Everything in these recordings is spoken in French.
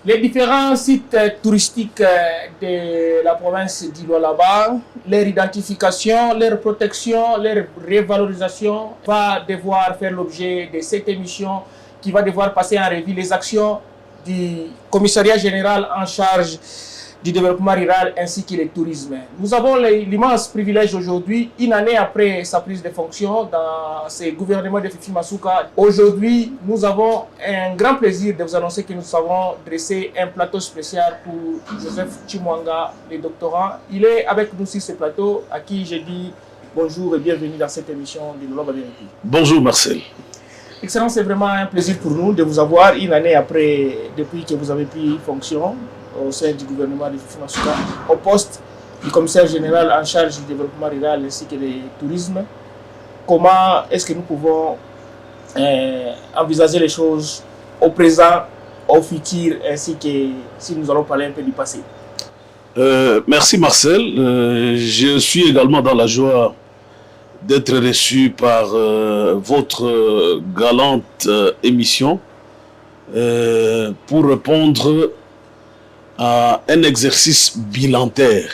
Les différents sites touristiques de la province d'Ilo-Laba, leur identification, leur protection, leur révalorisation va devoir faire l'objet de cette émission qui va devoir passer en revue les actions du commissariat général en charge du développement rural ainsi que le tourisme. Nous avons l'immense privilège aujourd'hui, une année après sa prise de fonction dans ce gouvernement de Fifi Masuka. Aujourd'hui, nous avons un grand plaisir de vous annoncer que nous avons dressé un plateau spécial pour Joseph Chimwanga, le doctorant. Il est avec nous sur ce plateau, à qui je dis bonjour et bienvenue dans cette émission de Noloba Vérité. Bonjour Marcel. Excellence, c'est vraiment un plaisir pour nous de vous avoir une année après, depuis que vous avez pris fonction au sein du gouvernement de Fifi Masuka, au poste du commissaire général en charge du développement rural ainsi que du tourisme. Comment est-ce que nous pouvons envisager les choses au présent, au futur, ainsi que si nous allons parler un peu du passé? Merci Marcel. Je suis également dans la joie d'être reçu par votre galante émission pour répondre à un exercice bilantaire.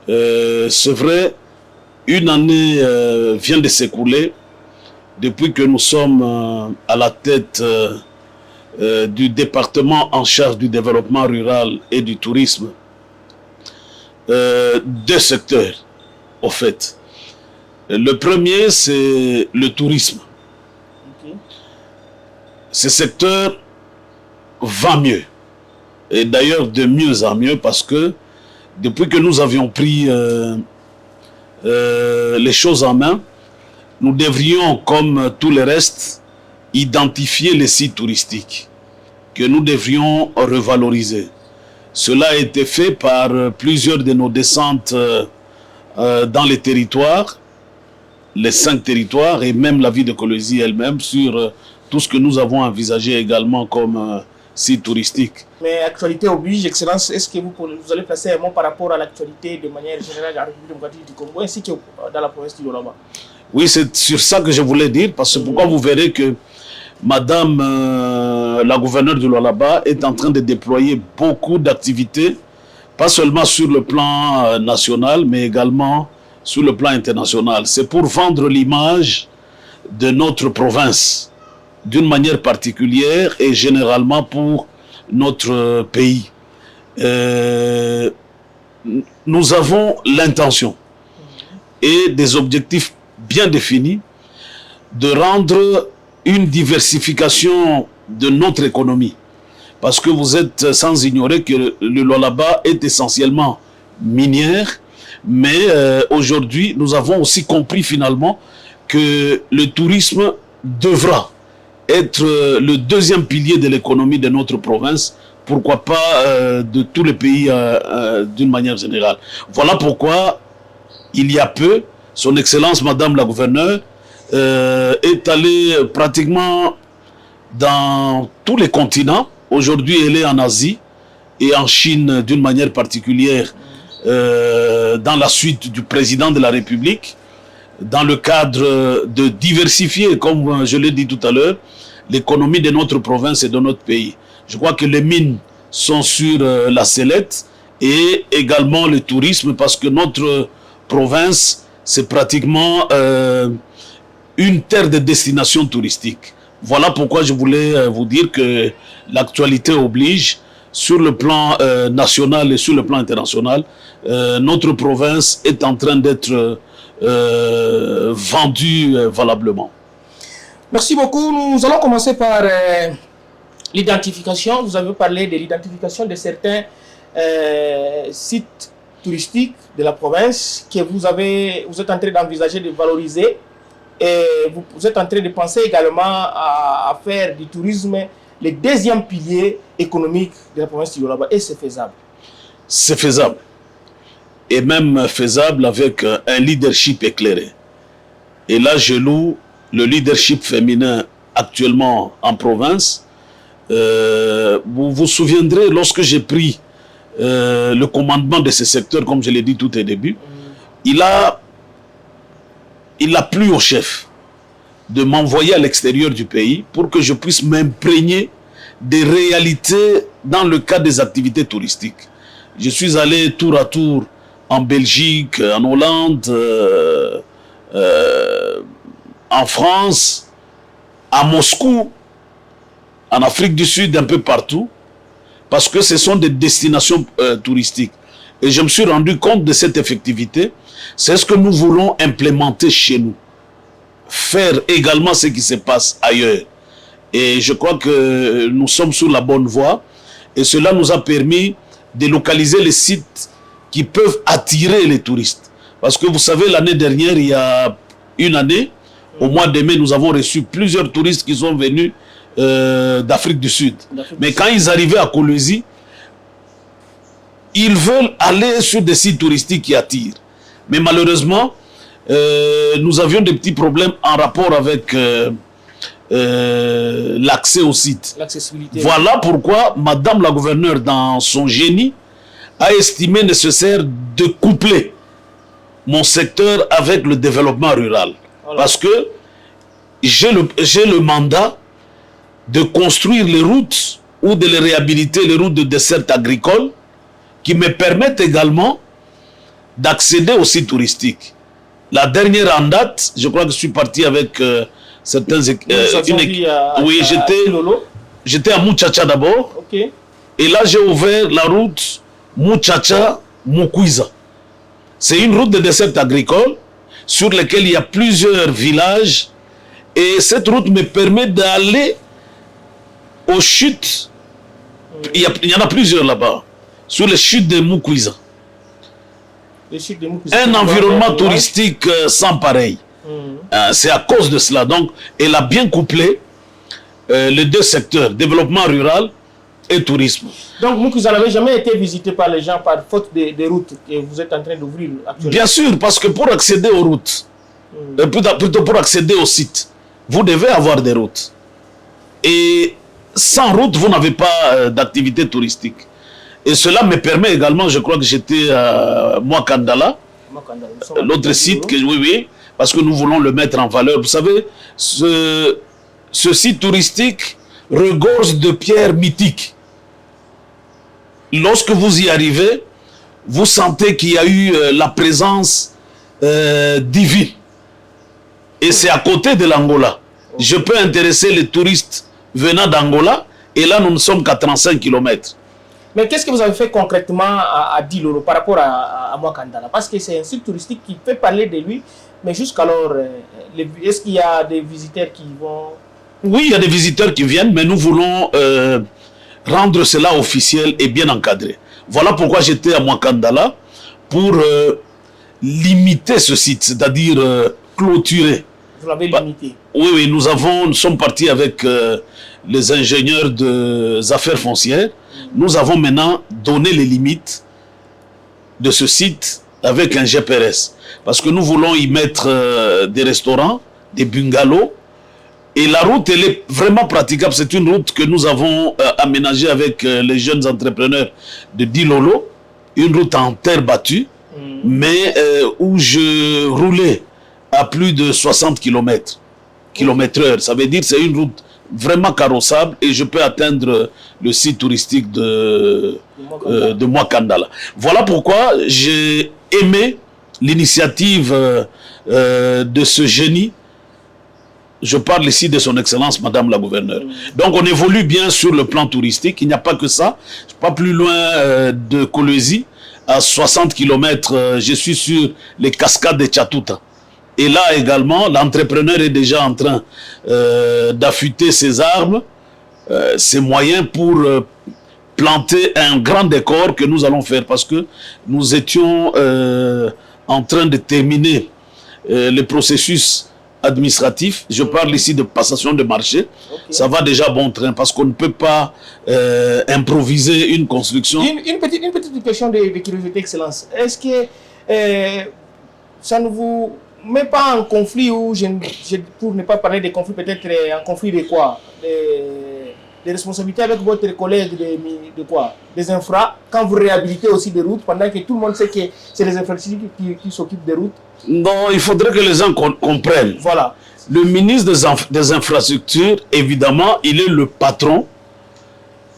C'est vrai, une année vient de s'écouler depuis que nous sommes à la tête du département en charge du développement rural et du tourisme. Deux secteurs, au fait. Le premier, c'est le tourisme. Okay. Ce secteur va mieux. Et d'ailleurs de mieux en mieux parce que depuis que nous avions pris les choses en main, nous devrions, comme tout le reste, identifier les sites touristiques que nous devrions revaloriser. Cela a été fait par plusieurs de nos descentes dans les territoires, les 5 territoires et même la ville de Kolwezi elle-même sur tout ce que nous avons envisagé également comme site touristique. Mais actualité oblige, Excellence, est-ce que vous allez placer un mot par rapport à l'actualité de manière générale de la République démocratique du Congo ainsi que dans la province d'Ilo-Laba? Oui, c'est sur ça que je voulais dire, parce que pourquoi vous verrez que Madame la gouverneure de l'Ilo-Laba est en train de déployer beaucoup d'activités, pas seulement sur le plan national, mais également sur le plan international. C'est pour vendre l'image de notre province d'une manière particulière et généralement pour notre pays. Nous avons l'intention et des objectifs bien définis de rendre une diversification de notre économie. Parce que vous êtes sans ignorer que le Ilo-Laba est essentiellement minière, mais aujourd'hui, nous avons aussi compris finalement que le tourisme devra être le deuxième pilier de l'économie de notre province, pourquoi pas de tous les pays d'une manière générale. Voilà pourquoi, il y a peu, son Excellence Madame la Gouverneure est allée pratiquement dans tous les continents. Aujourd'hui, elle est en Asie et en Chine d'une manière particulière dans la suite du président de la République, dans le cadre de diversifier, comme je l'ai dit tout à l'heure, l'économie de notre province et de notre pays. Je crois que les mines sont sur la sellette et également le tourisme parce que notre province, c'est pratiquement une terre de destination touristique. Voilà pourquoi je voulais vous dire que l'actualité oblige, sur le plan national et sur le plan international, notre province est en train d'être vendue valablement. Merci beaucoup. Nous allons commencer par l'identification. Vous avez parlé de l'identification de certains sites touristiques de la province que vous êtes en train d'envisager de valoriser. Et vous êtes en train de penser également à faire du tourisme le deuxième pilier économique de la province d'Ilo-Laba. Et c'est faisable? C'est faisable. Et même faisable avec un leadership éclairé. Et là, je loue le leadership féminin actuellement en province. Vous vous souviendrez, lorsque j'ai pris le commandement de ce secteur, comme je l'ai dit tout au début, il a plu au chef de m'envoyer à l'extérieur du pays pour que je puisse m'imprégner des réalités dans le cadre des activités touristiques. Je suis allé tour à tour en Belgique, en Hollande, en France, à Moscou, en Afrique du Sud, un peu partout, parce que ce sont des destinations touristiques. Et je me suis rendu compte de cette effectivité. C'est ce que nous voulons implémenter chez nous. Faire également ce qui se passe ailleurs. Et je crois que nous sommes sur la bonne voie. Et cela nous a permis de localiser les sites qui peuvent attirer les touristes. Parce que vous savez, l'année dernière, il y a une année, au mois de mai, nous avons reçu plusieurs touristes qui sont venus d'Afrique du Sud. Mais quand ils arrivaient à Kolwezi, ils veulent aller sur des sites touristiques qui attirent. Mais malheureusement, nous avions des petits problèmes en rapport avec l'accès au site. Voilà pourquoi Madame la gouverneure, dans son génie, a estimé nécessaire de coupler mon secteur avec le développement rural. Voilà. Parce que j'ai le mandat de construire les routes ou de les réhabiliter, les routes de desserte agricole, qui me permettent également d'accéder aux sites touristiques. La dernière en date, je crois que je suis parti avec certains... oui, j'étais à Muchacha d'abord. Okay. Et là, j'ai ouvert la route Muchacha-Mukwiza. C'est une route de desserte agricole sur laquelle il y a plusieurs villages. Et cette route me permet d'aller aux chutes. Il y en a plusieurs là-bas. Sur les chutes de Mukwiza. Un environnement touristique sans pareil. C'est à cause de cela. Donc, elle a bien couplé les deux secteurs, développement rural et tourisme. Donc, Mukwiza n'avait jamais été visité par les gens par faute des routes que vous êtes en train d'ouvrir actuellement? Bien sûr, parce que pour accéder aux routes, plutôt pour accéder au site, vous devez avoir des routes. Et sans route, vous n'avez pas d'activité touristique. Et cela me permet également, je crois que j'étais à Mwakandala, l'autre site, oui, parce que nous voulons le mettre en valeur. Vous savez, ce site touristique regorge de pierres mythiques. Lorsque vous y arrivez, vous sentez qu'il y a eu la présence divine. Et c'est à côté de l'Angola. Je peux intéresser les touristes venant d'Angola, et là, nous ne sommes qu'à 35 km. Mais qu'est-ce que vous avez fait concrètement à Dilolo par rapport à Mwakandala? Parce que c'est un site touristique qui fait parler de lui, mais jusqu'alors, est-ce qu'il y a des visiteurs qui vont... Oui, il y a des visiteurs qui viennent, mais nous voulons rendre cela officiel et bien encadré. Voilà pourquoi j'étais à Mwakandala, pour limiter ce site, c'est-à-dire clôturer. Vous l'avez limité? Oui, nous sommes partis avec les ingénieurs des affaires foncières. Nous avons maintenant donné les limites de ce site avec un GPRS. Parce que nous voulons y mettre des restaurants, des bungalows. Et la route, elle est vraiment praticable. C'est une route que nous avons aménagée avec les jeunes entrepreneurs de Dilolo. Une route en terre battue, mais où je roulais à plus de 60 km/h. Ça veut dire que c'est une route vraiment carrossable et je peux atteindre le site touristique de Mwakandala. Voilà pourquoi j'ai aimé l'initiative de ce génie. Je parle ici de son excellence, Madame la gouverneure. Donc on évolue bien sur le plan touristique. Il n'y a pas que ça. Pas plus loin de Kolwezi, à 60 km, je suis sur les cascades de Tchatuta. Et là également, l'entrepreneur est déjà en train d'affûter ses armes, ses moyens pour planter un grand décor que nous allons faire. Parce que nous étions en train de terminer le processus administratif. Je parle ici de passation de marché. Okay. Ça va déjà bon train parce qu'on ne peut pas improviser une construction. Une petite question de curiosité, Excellence. Est-ce que ça ne vous met pas en conflit, ou pour ne pas parler de conflit, peut-être en conflit de quoi, des responsabilités avec votre collègue de quoi, des infra, quand vous réhabilitez aussi des routes, pendant que tout le monde sait que c'est les infrastructures qui s'occupent des routes? Non, il faudrait que les gens comprennent. Voilà. Le ministre des infrastructures, évidemment, il est le patron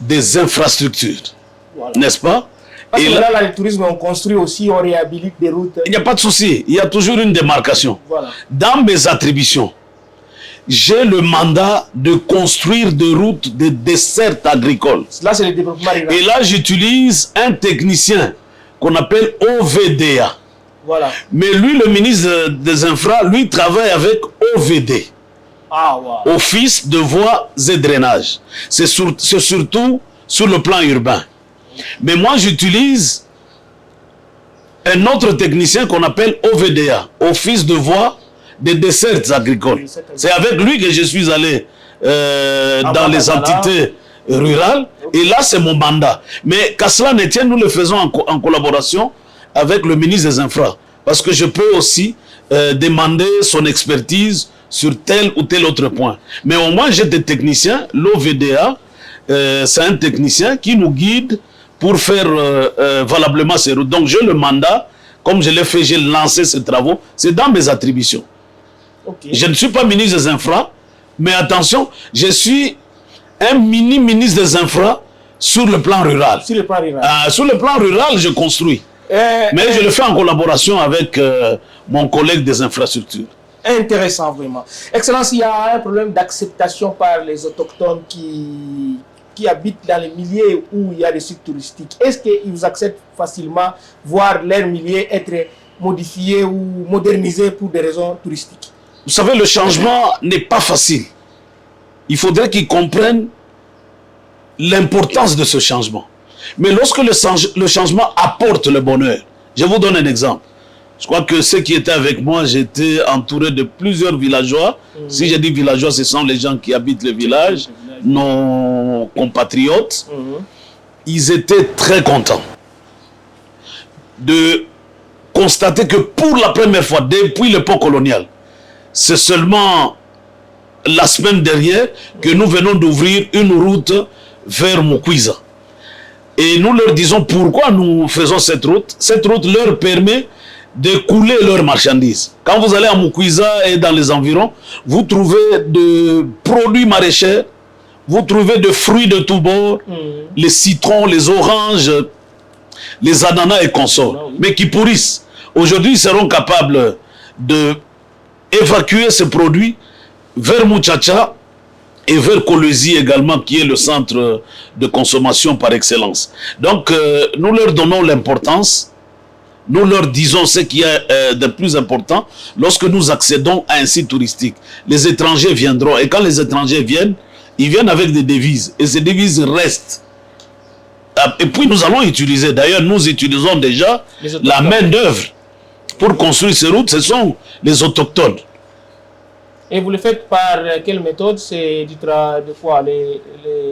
des infrastructures, voilà. N'est-ce pas? Parce que là, le tourisme, on construit aussi, on réhabilite des routes. Il n'y a pas de souci, il y a toujours une démarcation. Voilà. Dans mes attributions, j'ai le mandat de construire des routes de dessertes agricoles. Là, c'est le développement rural. Et là, j'utilise un technicien qu'on appelle OVDA. Voilà. Mais lui, le ministre des Infra, lui, travaille avec OVD. Ah, wow. Office de voies et drainage. C'est surtout sur le plan urbain. Mais moi, j'utilise un autre technicien qu'on appelle OVDA, Office de voies des dessertes agricoles. C'est avec lui que je suis allé dans les entités rurales. Et là, c'est mon mandat. Mais qu'à cela ne tienne, nous le faisons en collaboration avec le ministre des Infra. Parce que je peux aussi demander son expertise sur tel ou tel autre point. Mais au moins, j'ai des techniciens. L'OVDA, c'est un technicien qui nous guide pour faire valablement ces routes. Donc, j'ai le mandat, comme je l'ai fait, j'ai lancé ces travaux. C'est dans mes attributions. Okay. Je ne suis pas ministre des Infra, mais attention, je suis un mini-ministre des Infra sur le plan rural. Sur le plan rural. Sur le plan rural, je construis. Mais je le fais en collaboration avec mon collègue des infrastructures. Intéressant, vraiment. Excellence, il y a un problème d'acceptation par les autochtones qui habitent dans les milieux où il y a des sites touristiques. Est-ce qu'ils vous acceptent facilement voir leur milieu être modifié ou modernisé pour des raisons touristiques? Vous savez, le changement n'est pas facile. Il faudrait qu'ils comprennent l'importance de ce changement. Mais lorsque le changement apporte le bonheur, je vous donne un exemple. Je crois que ceux qui étaient avec moi, j'étais entouré de plusieurs villageois. Si je dis villageois, ce sont les gens qui habitent le village, nos compatriotes. Ils étaient très contents de constater que pour la première fois, depuis l'époque coloniale, c'est seulement la semaine dernière que nous venons d'ouvrir une route vers Mukwisa. Et nous leur disons pourquoi nous faisons cette route. Cette route leur permet de couler leurs marchandises. Quand vous allez à Mukwisa et dans les environs, vous trouvez de produits maraîchers, vous trouvez de fruits de tous bords, les citrons, les oranges, les ananas et consorts, mais qui pourrissent. Aujourd'hui, ils seront capables de évacuer ces produits vers Muchacha et vers Kolwezi également, qui est le centre de consommation par excellence. Donc, nous leur donnons l'importance, nous leur disons ce qui est de plus important lorsque nous accédons à un site touristique. Les étrangers viendront, et quand les étrangers viennent, ils viennent avec des devises, et ces devises restent. Et puis nous allons utiliser, d'ailleurs nous utilisons déjà la main d'œuvre pour construire ces routes, ce sont les autochtones. Et vous le faites par quelle méthode? C'est de quoi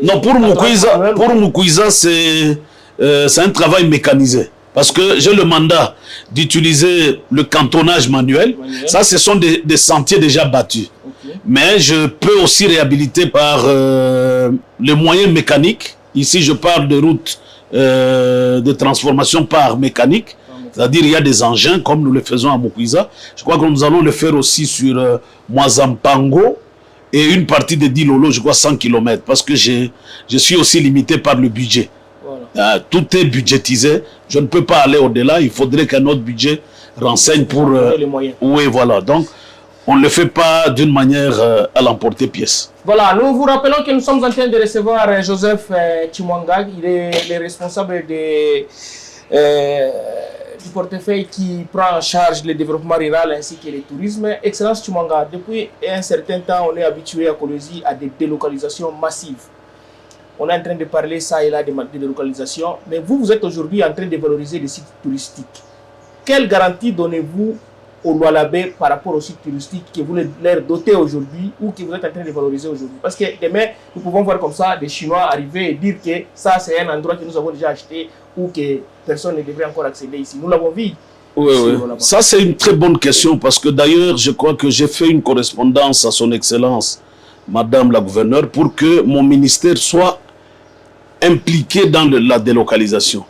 Non, pour Mukwisa, c'est un travail mécanisé. Parce que j'ai le mandat d'utiliser le cantonnage manuel. Ça, ce sont des sentiers déjà battus. Okay. Mais je peux aussi réhabiliter par les moyens mécaniques. Ici, je parle de routes de transformation par mécanique. C'est-à-dire il y a des engins, comme nous le faisons à Mukwisa. Je crois que nous allons le faire aussi sur Mwazampango et une partie de Dilolo, je crois 100 km. Parce que je suis aussi limité par le budget. Voilà. Tout est budgétisé. Je ne peux pas aller au-delà. Il faudrait qu'un autre budget renseigne pour... les moyens. Oui, voilà. Donc, on ne le fait pas d'une manière à l'emporter-pièce. Voilà, nous vous rappelons que nous sommes en train de recevoir Joseph Chimwanga. Il est le responsable du portefeuille qui prend en charge le développement rural ainsi que le tourisme. Excellence Chimwanga, depuis un certain temps, on est habitué à Kolwezi à des délocalisations massives. On est en train de parler ça et là de délocalisation, mais vous êtes aujourd'hui en train de valoriser les sites touristiques. Quelle garantie donnez-vous aux Lualabais par rapport aux sites touristiques que vous leur dotez aujourd'hui ou que vous êtes en train de valoriser aujourd'hui? Parce que demain, nous pouvons voir comme ça des Chinois arriver et dire que ça c'est un endroit que nous avons déjà acheté ou que personne ne devrait encore accéder ici. Nous l'avons vu. Oui, oui. Ça c'est une très bonne question parce que d'ailleurs je crois que j'ai fait une correspondance à son Excellence, Madame la Gouverneure, pour que mon ministère soit impliqué dans la délocalisation.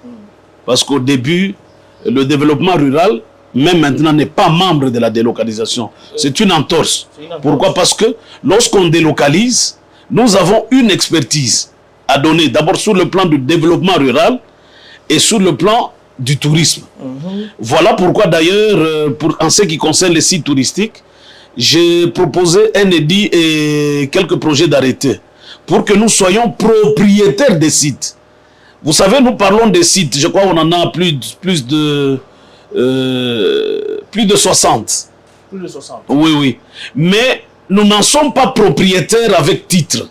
Parce qu'au début, le développement rural, même maintenant, n'est pas membre de la délocalisation. C'est une entorse. Pourquoi? Parce que lorsqu'on délocalise, nous avons une expertise à donner, d'abord sur le plan du développement rural et sur le plan du tourisme. Voilà pourquoi d'ailleurs, en ce qui concerne les sites touristiques, j'ai proposé un édit et quelques projets d'arrêté pour que nous soyons propriétaires des sites. Vous savez, nous parlons des sites, je crois qu'on en a plus de 60. Plus de 60. Oui, oui. Mais nous n'en sommes pas propriétaires avec titre.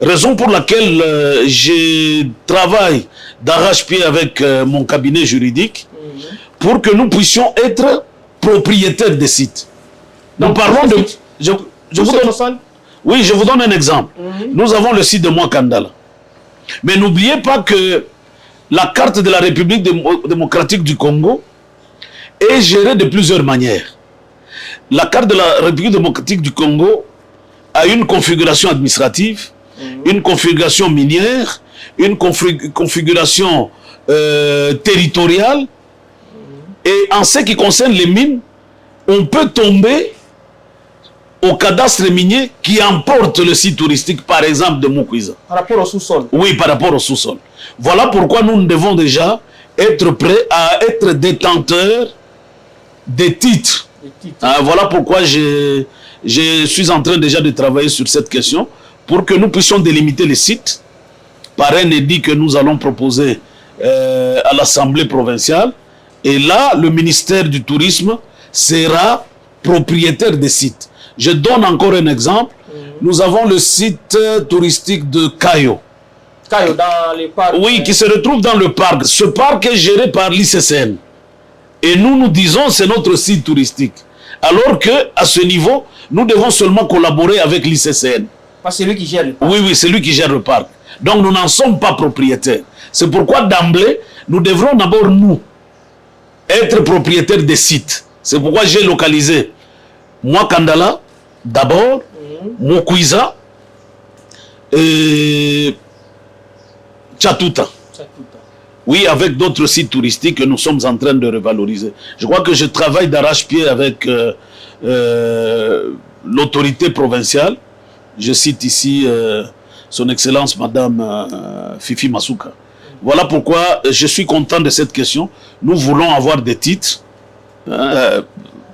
Raison pour laquelle je travaille d'arrache-pied avec mon cabinet juridique pour que nous puissions être propriétaires des sites. Nous parlons de... Je vous donne, oui, je vous donne un exemple. Nous avons le site de Mwakandala. Mais n'oubliez pas que la carte de la République démocratique du Congo est gérée de plusieurs manières. La carte de la République démocratique du Congo a une configuration administrative, une configuration minière, une configuration territoriale. Et en ce qui concerne les mines, on peut tomber au cadastre minier qui emporte le site touristique, par exemple, de Mukwisa. Par rapport au sous-sol. Oui, par rapport au sous-sol. Voilà pourquoi nous devons déjà être prêts à être détenteurs des titres. Voilà pourquoi je suis en train déjà de travailler sur cette question pour que nous puissions délimiter les sites par un édit que nous allons proposer à l'Assemblée provinciale. Et là, le ministère du Tourisme sera propriétaire des sites. Je donne encore un exemple. Nous avons le site touristique de Kayo. Kayo, dans les parcs. Oui, qui se retrouve dans le parc. Ce parc est géré par l'ICCN. Et nous disons c'est notre site touristique. Alors qu'à ce niveau, nous devons seulement collaborer avec l'ICCN. Parce que c'est lui qui gère le parc. Oui, oui, c'est lui qui gère le parc. Donc nous n'en sommes pas propriétaires. C'est pourquoi d'emblée, nous devrons d'abord, nous, être propriétaires des sites. C'est pourquoi j'ai localisé Mwakandala, d'abord, Mukwisa et Tchatuta. Oui, avec d'autres sites touristiques que nous sommes en train de revaloriser. Je crois que je travaille d'arrache-pied avec l'autorité provinciale. Je cite ici son Excellence Madame Fifi Masuka. Voilà pourquoi je suis content de cette question. Nous voulons avoir des titres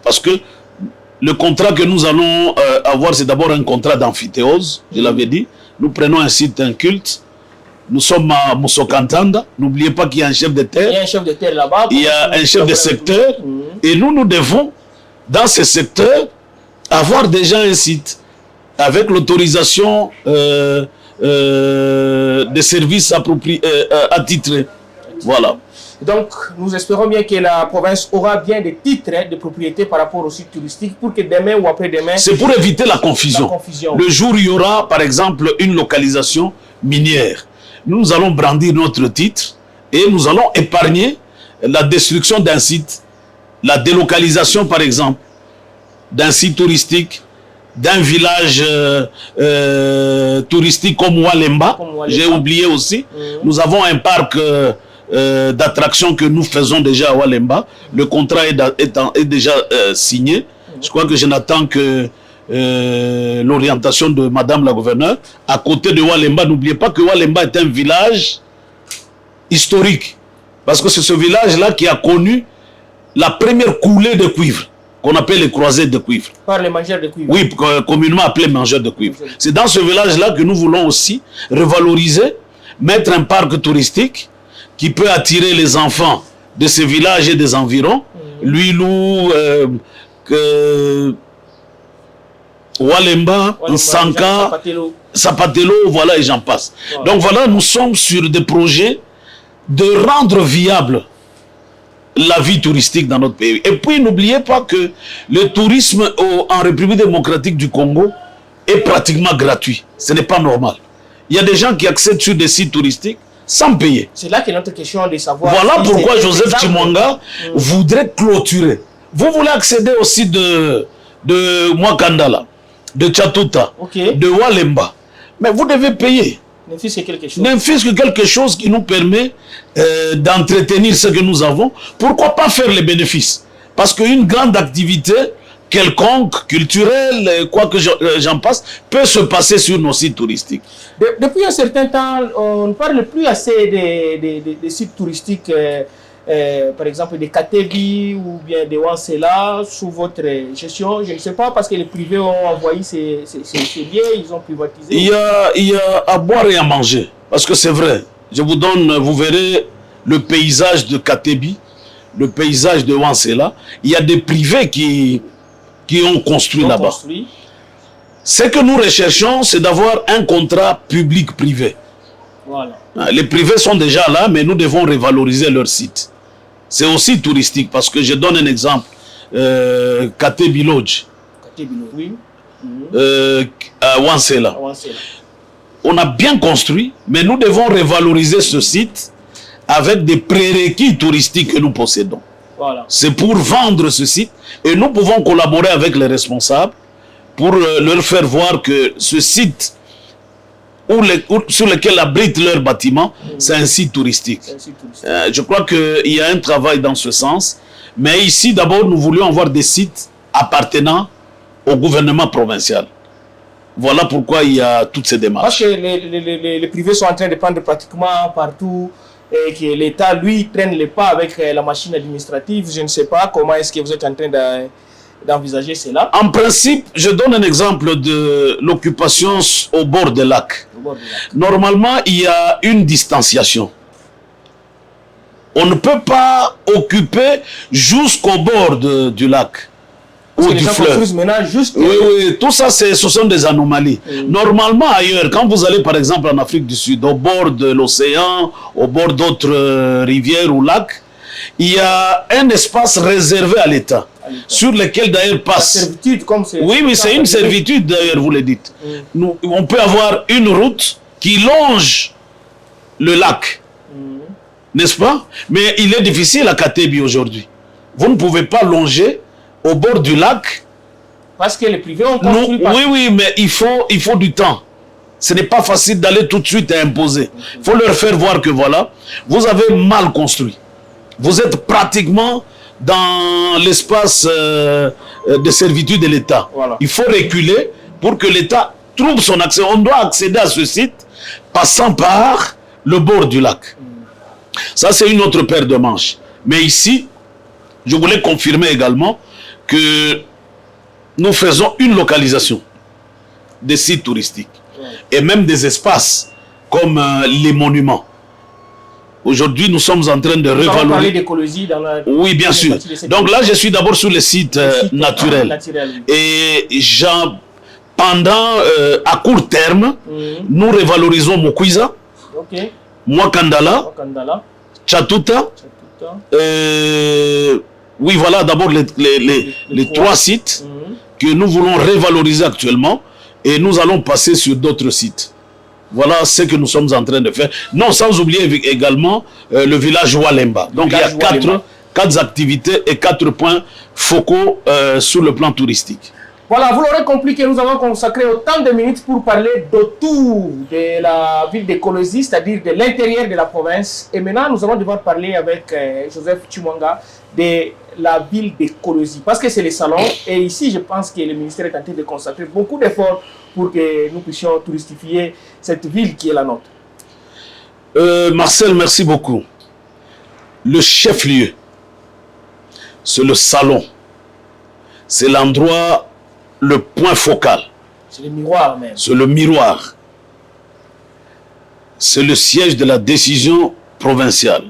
parce que le contrat que nous allons avoir, c'est d'abord un contrat d'amphithéose, je l'avais dit. Nous prenons un site, un culte. Nous sommes à Moussokantanda. N'oubliez pas qu'il y a un chef de terre. Il y a un chef de terre là-bas. Il y a un chef de secteur. Et nous devons, dans ce secteur, avoir déjà un site avec l'autorisation des services attitrés. Voilà. Donc, nous espérons bien que la province aura bien des titres de propriété par rapport aux sites touristiques pour que demain ou après-demain... C'est pour éviter la confusion. Le jour où il y aura, par exemple, une localisation minière, nous allons brandir notre titre et nous allons épargner la destruction d'un site, la délocalisation, par exemple, d'un site touristique, d'un village touristique comme Walemba. J'ai oublié aussi. Nous avons un parc d'attractions que nous faisons déjà à Walemba. Le contrat est déjà signé. Je crois que je n'attends que l'orientation de Madame la gouverneure. À côté de Walemba, n'oubliez pas que Walemba est un village historique. Parce que c'est ce village-là qui a connu la première coulée de cuivre, qu'on appelle les croisées de cuivre. Par les mangeurs de cuivre. Oui, communément appelés mangeurs de cuivre. C'est dans ce village-là que nous voulons aussi revaloriser, mettre un parc touristique qui peut attirer les enfants de ce village et des environs. Luilou, Walemba, Nsanka, Sapatelo, voilà, et j'en passe. Donc voilà, nous sommes sur des projets de rendre viable la vie touristique dans notre pays. Et puis n'oubliez pas que le tourisme en République démocratique du Congo est pratiquement gratuit. Ce n'est pas normal. Il y a des gens qui accèdent sur des sites touristiques sans payer. C'est là qu'est notre question de savoir... Voilà pourquoi Joseph Chimwanga voudrait clôturer. Vous voulez accéder au site de Mwakandala, de Tchatuta, de Walemba. Mais vous devez payer. Ne fût-ce que quelque chose. Ne fût-ce que quelque chose qui nous permet d'entretenir ce que nous avons. Pourquoi pas faire les bénéfices? Parce qu'une grande activité quelconque, culturel, quoi que j'en passe, peut se passer sur nos sites touristiques. Depuis un certain temps, on ne parle plus assez des sites touristiques, par exemple des Katebi ou bien des Wansela, sous votre gestion. Je ne sais pas, parce que les privés ont envoyé ces biens, ils ont privatisé. Il y a à boire et à manger, parce que c'est vrai. Je vous donne, vous verrez le paysage de Katebi, le paysage de Wansela. Il y a des privés qui ont construit là-bas. Ce que nous recherchons, c'est d'avoir un contrat public-privé. Voilà. Les privés sont déjà là, mais nous devons revaloriser leur site. C'est aussi touristique, parce que je donne un exemple. Katebi Lodge. Katebi Lodge, oui. À Wansela. On a bien construit, mais nous devons revaloriser ce site avec des prérequis touristiques que nous possédons. Voilà. C'est pour vendre ce site, et nous pouvons collaborer avec les responsables pour leur faire voir que ce site sur lequel abritent leurs bâtiments, c'est un site touristique. Je crois qu'il y a un travail dans ce sens, mais ici d'abord nous voulions avoir des sites appartenant au gouvernement provincial. Voilà pourquoi il y a toutes ces démarches. Parce que les privés sont en train de prendre pratiquement partout, et que l'État, lui, traîne les pas avec la machine administrative. Je ne sais pas comment est-ce que vous êtes en train d'envisager cela. En principe, je donne un exemple de l'occupation au bord des lacs. Normalement, il y a une distanciation. On ne peut pas occuper jusqu'au bord du lac. Ou du fleuve. Oui, tout ça, ce sont des anomalies. Normalement, ailleurs, quand vous allez par exemple en Afrique du Sud, au bord de l'océan, au bord d'autres rivières ou lacs, il y a un espace réservé à l'État, sur lequel d'ailleurs passe... La servitude, comme c'est... Oui, mais c'est une servitude d'ailleurs, vous le dites. On peut avoir une route qui longe le lac, n'est-ce pas? Mais il est difficile à Katebi aujourd'hui. Vous ne pouvez pas longer au bord du lac. Parce que les privés ont construit... Oui, mais il faut du temps. Ce n'est pas facile d'aller tout de suite et imposer. Il faut leur faire voir que voilà, vous avez mal construit. Vous êtes pratiquement dans l'espace de servitude de l'État. Voilà. Il faut reculer pour que l'État trouve son accès. On doit accéder à ce site passant par le bord du lac. Ça, c'est une autre paire de manches. Mais ici, je voulais confirmer également que nous faisons une localisation des sites touristiques et même des espaces comme les monuments. Aujourd'hui, nous sommes en train de revaloriser. Parler d'écologie dans la... Oui, bien sûr. Donc là, je suis d'abord sur les sites naturels. Et pendant, à court terme, nous revalorisons Mokwiza, Mwakandala, Chatuta. Oui, voilà d'abord les trois sites que nous voulons revaloriser actuellement, et nous allons passer sur d'autres sites. Voilà ce que nous sommes en train de faire. Non, sans oublier également le village Walemba. Donc il y a quatre activités et 4 points focaux sur le plan touristique. Voilà, vous l'aurez compris que nous avons consacré autant de minutes pour parler d'autour de la ville de Kolosi, c'est-à-dire de l'intérieur de la province. Et maintenant, nous allons devoir parler avec Joseph Chimwanga de la ville de Kolosi, parce que c'est le salon. Et ici, je pense que le ministère est en train de consacrer beaucoup d'efforts pour que nous puissions touristifier cette ville qui est la nôtre. Marcel, merci beaucoup. Le chef-lieu, c'est le salon. C'est l'endroit, le point focal. C'est le miroir même. C'est le miroir. C'est le siège de la décision provinciale.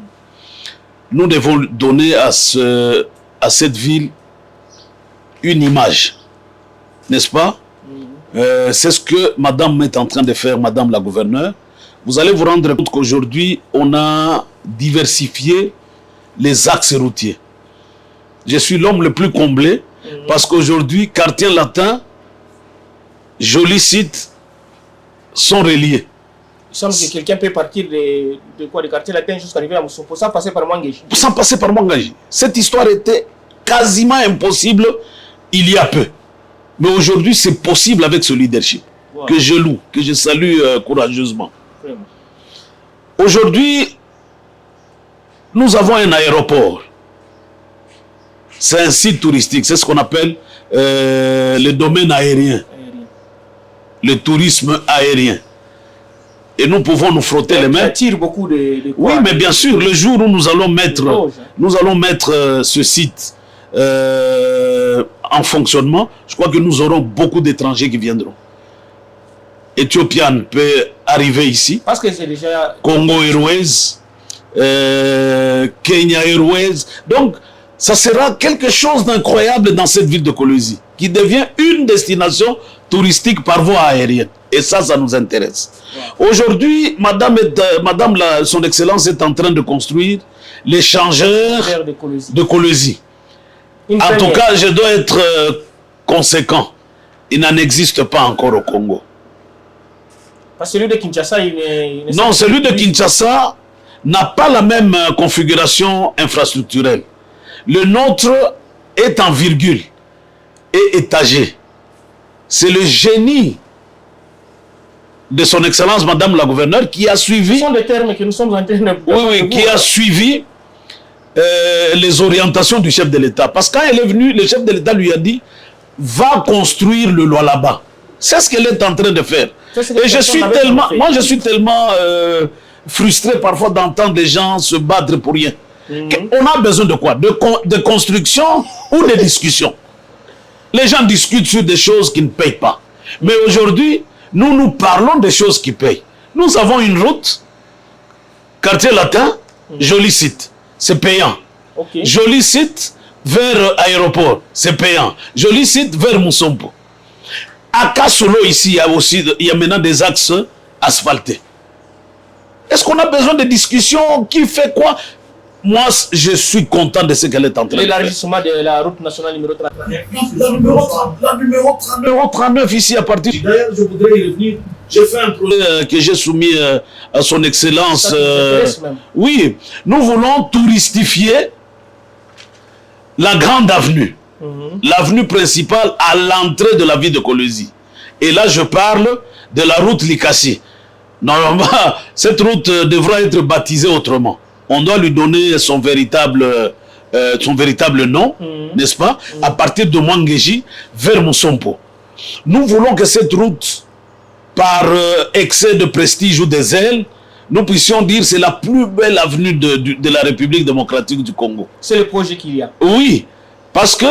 Nous devons donner à cette ville une image. N'est-ce pas? C'est ce que madame est en train de faire, madame la gouverneure. Vous allez vous rendre compte qu'aujourd'hui, on a diversifié les axes routiers. Je suis l'homme le plus comblé parce qu'aujourd'hui, quartier latin, jolis sites sont reliés. Il semble que quelqu'un peut partir de quartier latin jusqu'à arriver à Moussopo sans passer par Mangaji. Sans passer par Mangaji. Cette histoire était quasiment impossible il y a peu. Mais aujourd'hui, c'est possible avec ce leadership que je loue, que je salue courageusement. Aujourd'hui, nous avons un aéroport. c'est un site touristique. C'est ce qu'on appelle le domaine aérien. Le tourisme aérien. Et nous pouvons nous frotter les mains. Ça attire beaucoup de oui, mais bien sûr, le jour où nous allons mettre ce site en fonctionnement, je crois que nous aurons beaucoup d'étrangers qui viendront. Ethiopian peut arriver ici. Parce que c'est déjà... Congo Airways, Kenya Airways. Donc, ça sera quelque chose d'incroyable dans cette ville de Kolwezi, qui devient une destination touristique par voie aérienne. Et ça nous intéresse. Wow. Aujourd'hui, son Excellence est en train de construire l'échangeur de Kolwezi. En tout cas, je dois être conséquent. Il n'en existe pas encore au Congo. Celui de Kinshasa, non, celui de Kinshasa n'a pas la même configuration infrastructurelle. Le nôtre est en virgule et étagé. C'est le génie de son Excellence, Madame la Gouverneure, qui a suivi... Ce sont des termes que nous sommes en train de... Oui, qui a suivi les orientations du chef de l'État. Parce que quand elle est venue, le chef de l'État lui a dit « Va construire le Lualaba ». C'est ce qu'elle est en train de faire. Et je suis tellement frustré parfois d'entendre des gens se battre pour rien. On a besoin de quoi? De construction ou de discussion? Les gens discutent sur des choses qui ne payent pas. Mais aujourd'hui, nous parlons des choses qui payent. Nous avons une route, quartier latin, joli site, c'est payant. Okay. Joli site vers aéroport, c'est payant. Joli site vers Moussompo. À Kassolo, ici, il y a maintenant des axes asphaltés. Est-ce qu'on a besoin de discussions? Qui fait quoi? Moi, je suis content de ce qu'elle est en train de faire. L'élargissement de la route nationale numéro 39. La numéro 39 ici à partir. D'ailleurs, je voudrais y revenir. J'ai fait un projet que j'ai soumis à son Excellence. Ça même. Oui, nous voulons touristifier la grande avenue. L'avenue principale à l'entrée de la ville de Kolwezi. Et là, je parle de la route Likasi. Normalement, cette route devra être baptisée autrement. On doit lui donner son véritable nom, n'est-ce pas, à partir de Mwangeji vers Moussompo. Nous voulons que cette route, par excès de prestige ou des ailes, nous puissions dire c'est la plus belle avenue de la République démocratique du Congo. C'est le projet qu'il y a. Oui, parce que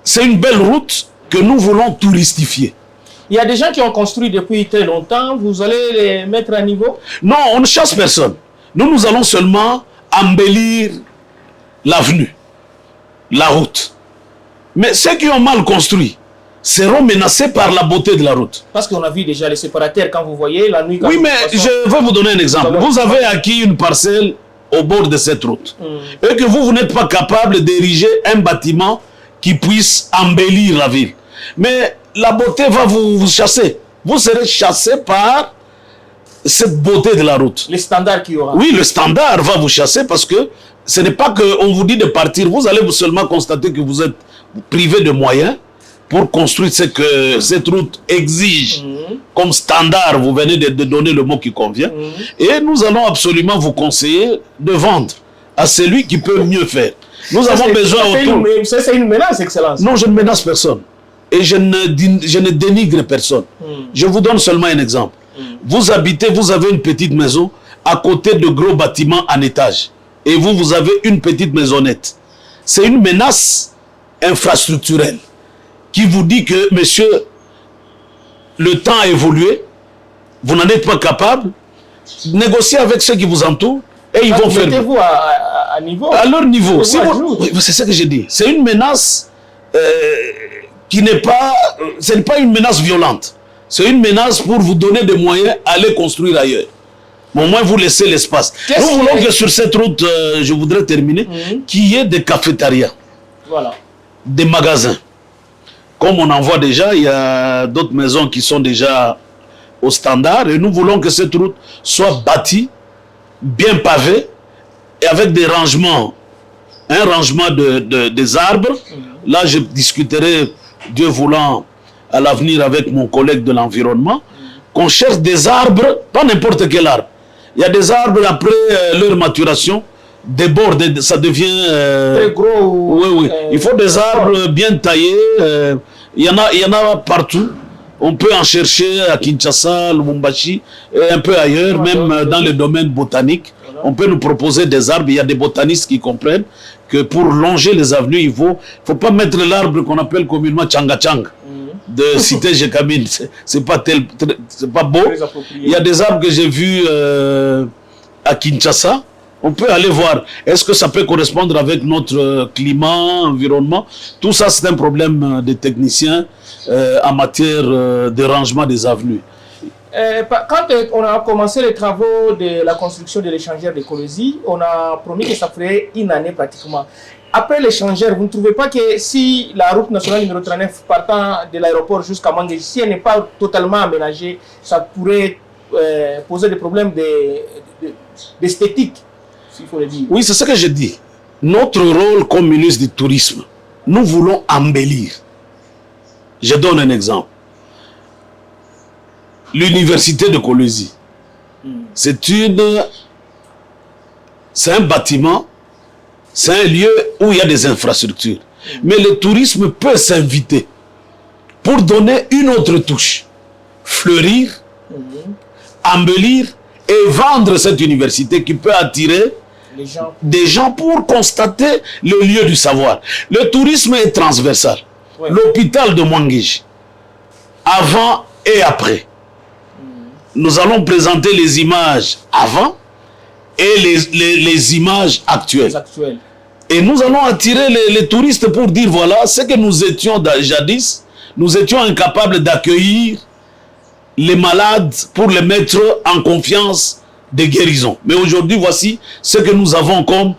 c'est une belle route que nous voulons touristifier. Il y a des gens qui ont construit depuis très longtemps, vous allez les mettre à niveau? Non, on ne chasse personne. Nous allons seulement embellir l'avenue, la route. Mais ceux qui ont mal construit seront menacés par la beauté de la route. Parce qu'on a vu déjà les séparataires quand vous voyez la nuit. Oui, mais je vais vous donner un exemple. Vous avez acquis une parcelle au bord de cette route. Et que vous n'êtes pas capable d'ériger un bâtiment qui puisse embellir la ville. Mais la beauté va vous chasser. Vous serez chassé par cette beauté de la route. Les standards qu'il y aura. Oui, le standard va vous chasser parce que ce n'est pas qu'on vous dit de partir. Vous allez seulement constater que vous êtes privé de moyens pour construire ce que cette route exige comme standard. Vous venez de donner le mot qui convient. Et nous allons absolument vous conseiller de vendre à celui qui peut mieux faire. Nous avons besoin autour... C'est une menace, Excellence. Non, je ne menace personne. Et je ne dénigre personne. Je vous donne seulement un exemple. Vous avez une petite maison à côté de gros bâtiments en étage. Et vous avez une petite maisonnette. C'est une menace infrastructurelle qui vous dit que, monsieur, le temps a évolué, vous n'en êtes pas capable, négociez avec ceux qui vous entourent et ils vont faire... Mettez-vous à niveau. À leur niveau. C'est ce que j'ai dit. C'est une menace qui n'est pas... Ce n'est pas une menace violente. C'est une menace pour vous donner des moyens d'aller construire ailleurs. Mais au moins, vous laissez l'espace. Nous voulons que sur cette route, je voudrais terminer, qu'il y ait des cafétérias, voilà, des magasins. Comme on en voit déjà, il y a d'autres maisons qui sont déjà au standard. Et nous voulons que cette route soit bâtie, bien pavée, et avec des rangements, un rangement des arbres. Là, je discuterai, Dieu voulant, à l'avenir avec mon collègue de l'environnement, qu'on cherche des arbres, pas n'importe quel arbre. Il y a des arbres, après leur maturation, déborde, ça devient... très gros. Oui, oui. Il faut des arbres bien taillés. Il y en a partout. On peut en chercher à Kinshasa, Lubumbashi, et un peu ailleurs, même dans le domaine botanique. On peut nous proposer des arbres. Il y a des botanistes qui comprennent que pour longer les avenues, il faut pas mettre l'arbre qu'on appelle communément Tchanga Tchang de Cité Jekamine. C'est pas beau. Il y a des arbres que j'ai vus à Kinshasa. On peut aller voir. Est-ce que ça peut correspondre avec notre climat, environnement? Tout ça, c'est un problème des techniciens en matière de rangement des avenues. Quand on a commencé les travaux de la construction de l'échangeur d'écologie, on a promis que ça ferait une année pratiquement. Après l'échangeur, vous ne trouvez pas que si la route nationale numéro 39 partant de l'aéroport jusqu'à Manguéji, si elle n'est pas totalement aménagée, ça pourrait poser des problèmes d'esthétique, s'il faut le dire? Oui, c'est ce que je dis. Notre rôle comme ministre du Tourisme, nous voulons embellir. Je donne un exemple. L'université de Kolwezi, c'est un bâtiment, c'est un lieu où il y a des infrastructures. Mais le tourisme peut s'inviter pour donner une autre touche, fleurir, embellir et vendre cette université qui peut attirer des gens pour constater le lieu du savoir. Le tourisme est transversal. Ouais. L'hôpital de Manguéji, avant et après. Nous allons présenter les images avant et les images actuelles. Et nous allons attirer les touristes pour dire voilà ce que nous étions jadis. Nous étions incapables d'accueillir les malades pour les mettre en confiance de guérison. Mais aujourd'hui, voici ce que nous avons comme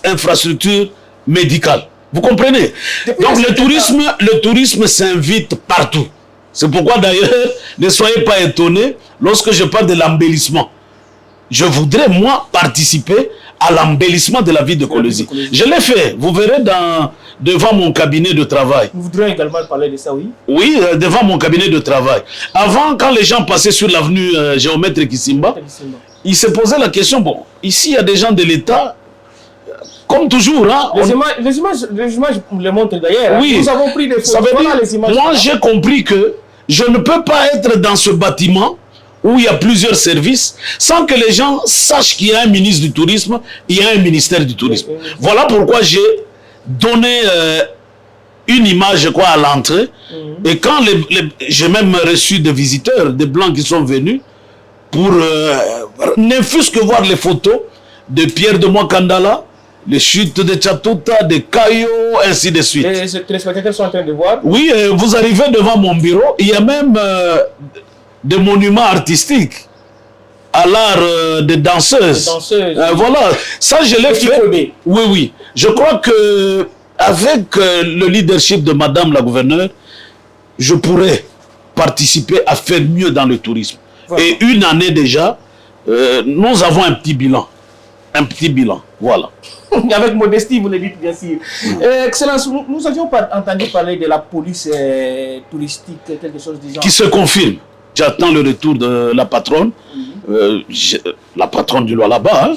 infrastructure médicale. Vous comprenez? Donc le tourisme s'invite partout. C'est pourquoi d'ailleurs, ne soyez pas étonnés lorsque je parle de l'embellissement. Je voudrais, moi, participer à l'embellissement de la ville de Kolwezi. Je l'ai fait. Vous verrez devant mon cabinet de travail. Vous voudrez également parler de ça, oui? Oui, devant mon cabinet de travail. Avant, quand les gens passaient sur l'avenue Géomètre Kisimba, ils se posaient la question, bon, ici, il y a des gens de l'État, comme toujours. Hein, les images le montrent d'ailleurs. Oui. Nous avons pris des photos. Les images. Moi, j'ai compris que je ne peux pas être dans ce bâtiment où il y a plusieurs services sans que les gens sachent qu'il y a un ministre du tourisme, il y a un ministère du tourisme. Voilà pourquoi j'ai donné une image, je crois, à l'entrée. Et quand j'ai même reçu des visiteurs, des blancs qui sont venus pour ne fût-ce que voir les photos de Pierre de Mwakandala, les chutes de Tchatouta, de Caillou, ainsi de suite. Et les spectateurs sont en train de voir? Oui, vous arrivez devant mon bureau, il y a même des monuments artistiques à l'art des danseuses. Voilà, ça je l'ai fait. Oui, oui. Je crois que avec le leadership de Madame la gouverneure, je pourrais participer à faire mieux dans le tourisme. Voilà. Et une année déjà, nous avons un petit bilan. Un petit bilan, voilà. Avec modestie, vous le dites bien sûr. Excellence, nous avions entendu parler de la police touristique, quelque chose du genre. Qui se confirme. J'attends le retour de la patronne, la patronne du Lualaba,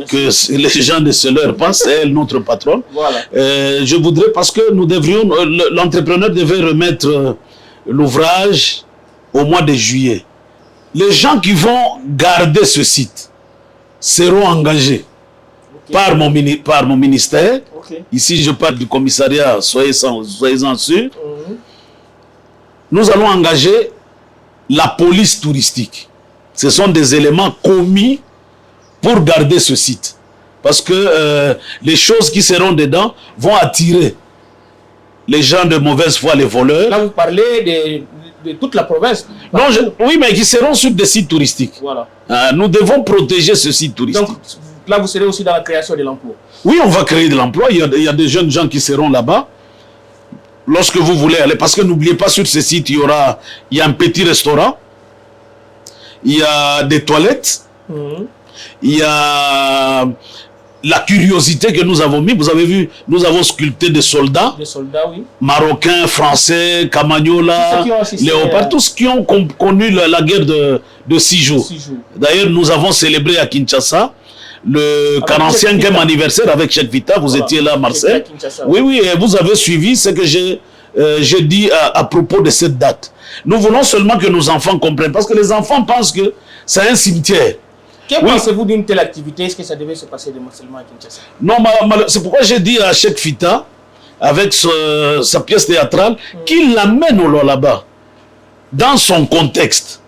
que les gens de Seuleur passent, c'est elle, notre patronne. Voilà. Je voudrais, parce que nous devrions, l'entrepreneur devait remettre l'ouvrage au mois de juillet. Les gens qui vont garder ce site seront engagés par mon ministère. Ici, je parle du commissariat, soyez-en sûrs. Nous allons engager la police touristique. Ce sont des éléments commis pour garder ce site. Parce que les choses qui seront dedans vont attirer les gens de mauvaise foi, les voleurs. Là, vous parlez de toute la province. Non, oui, mais qui seront sur des sites touristiques. Voilà. Nous devons protéger ce site touristique. Donc, là, vous serez aussi dans la création de l'emploi. Oui, on va créer de l'emploi. Il y a des jeunes gens qui seront là-bas. Lorsque vous voulez aller, parce que n'oubliez pas, sur ce site, il y a un petit restaurant, il y a des toilettes, il y a la curiosité que nous avons mis. Vous avez vu, nous avons sculpté des soldats. Des soldats, oui. Marocains, français, Camagnola, Léopard, tous qui ont connu la guerre de 6 jours. D'ailleurs, nous avons célébré à Kinshasa le 45e anniversaire avec Cheikh Vita. Vous étiez là à Marseille. Oui, oui, et vous avez suivi ce que j'ai dit à propos de cette date. Nous voulons seulement que nos enfants comprennent, parce que les enfants pensent que c'est un cimetière. Que pensez-vous d'une telle activité? Est-ce que ça devait se passer seulement à Kinshasa? Non, c'est pourquoi j'ai dit à Cheikh Vita, avec sa pièce théâtrale, qu'il l'amène au Lualaba, dans son contexte.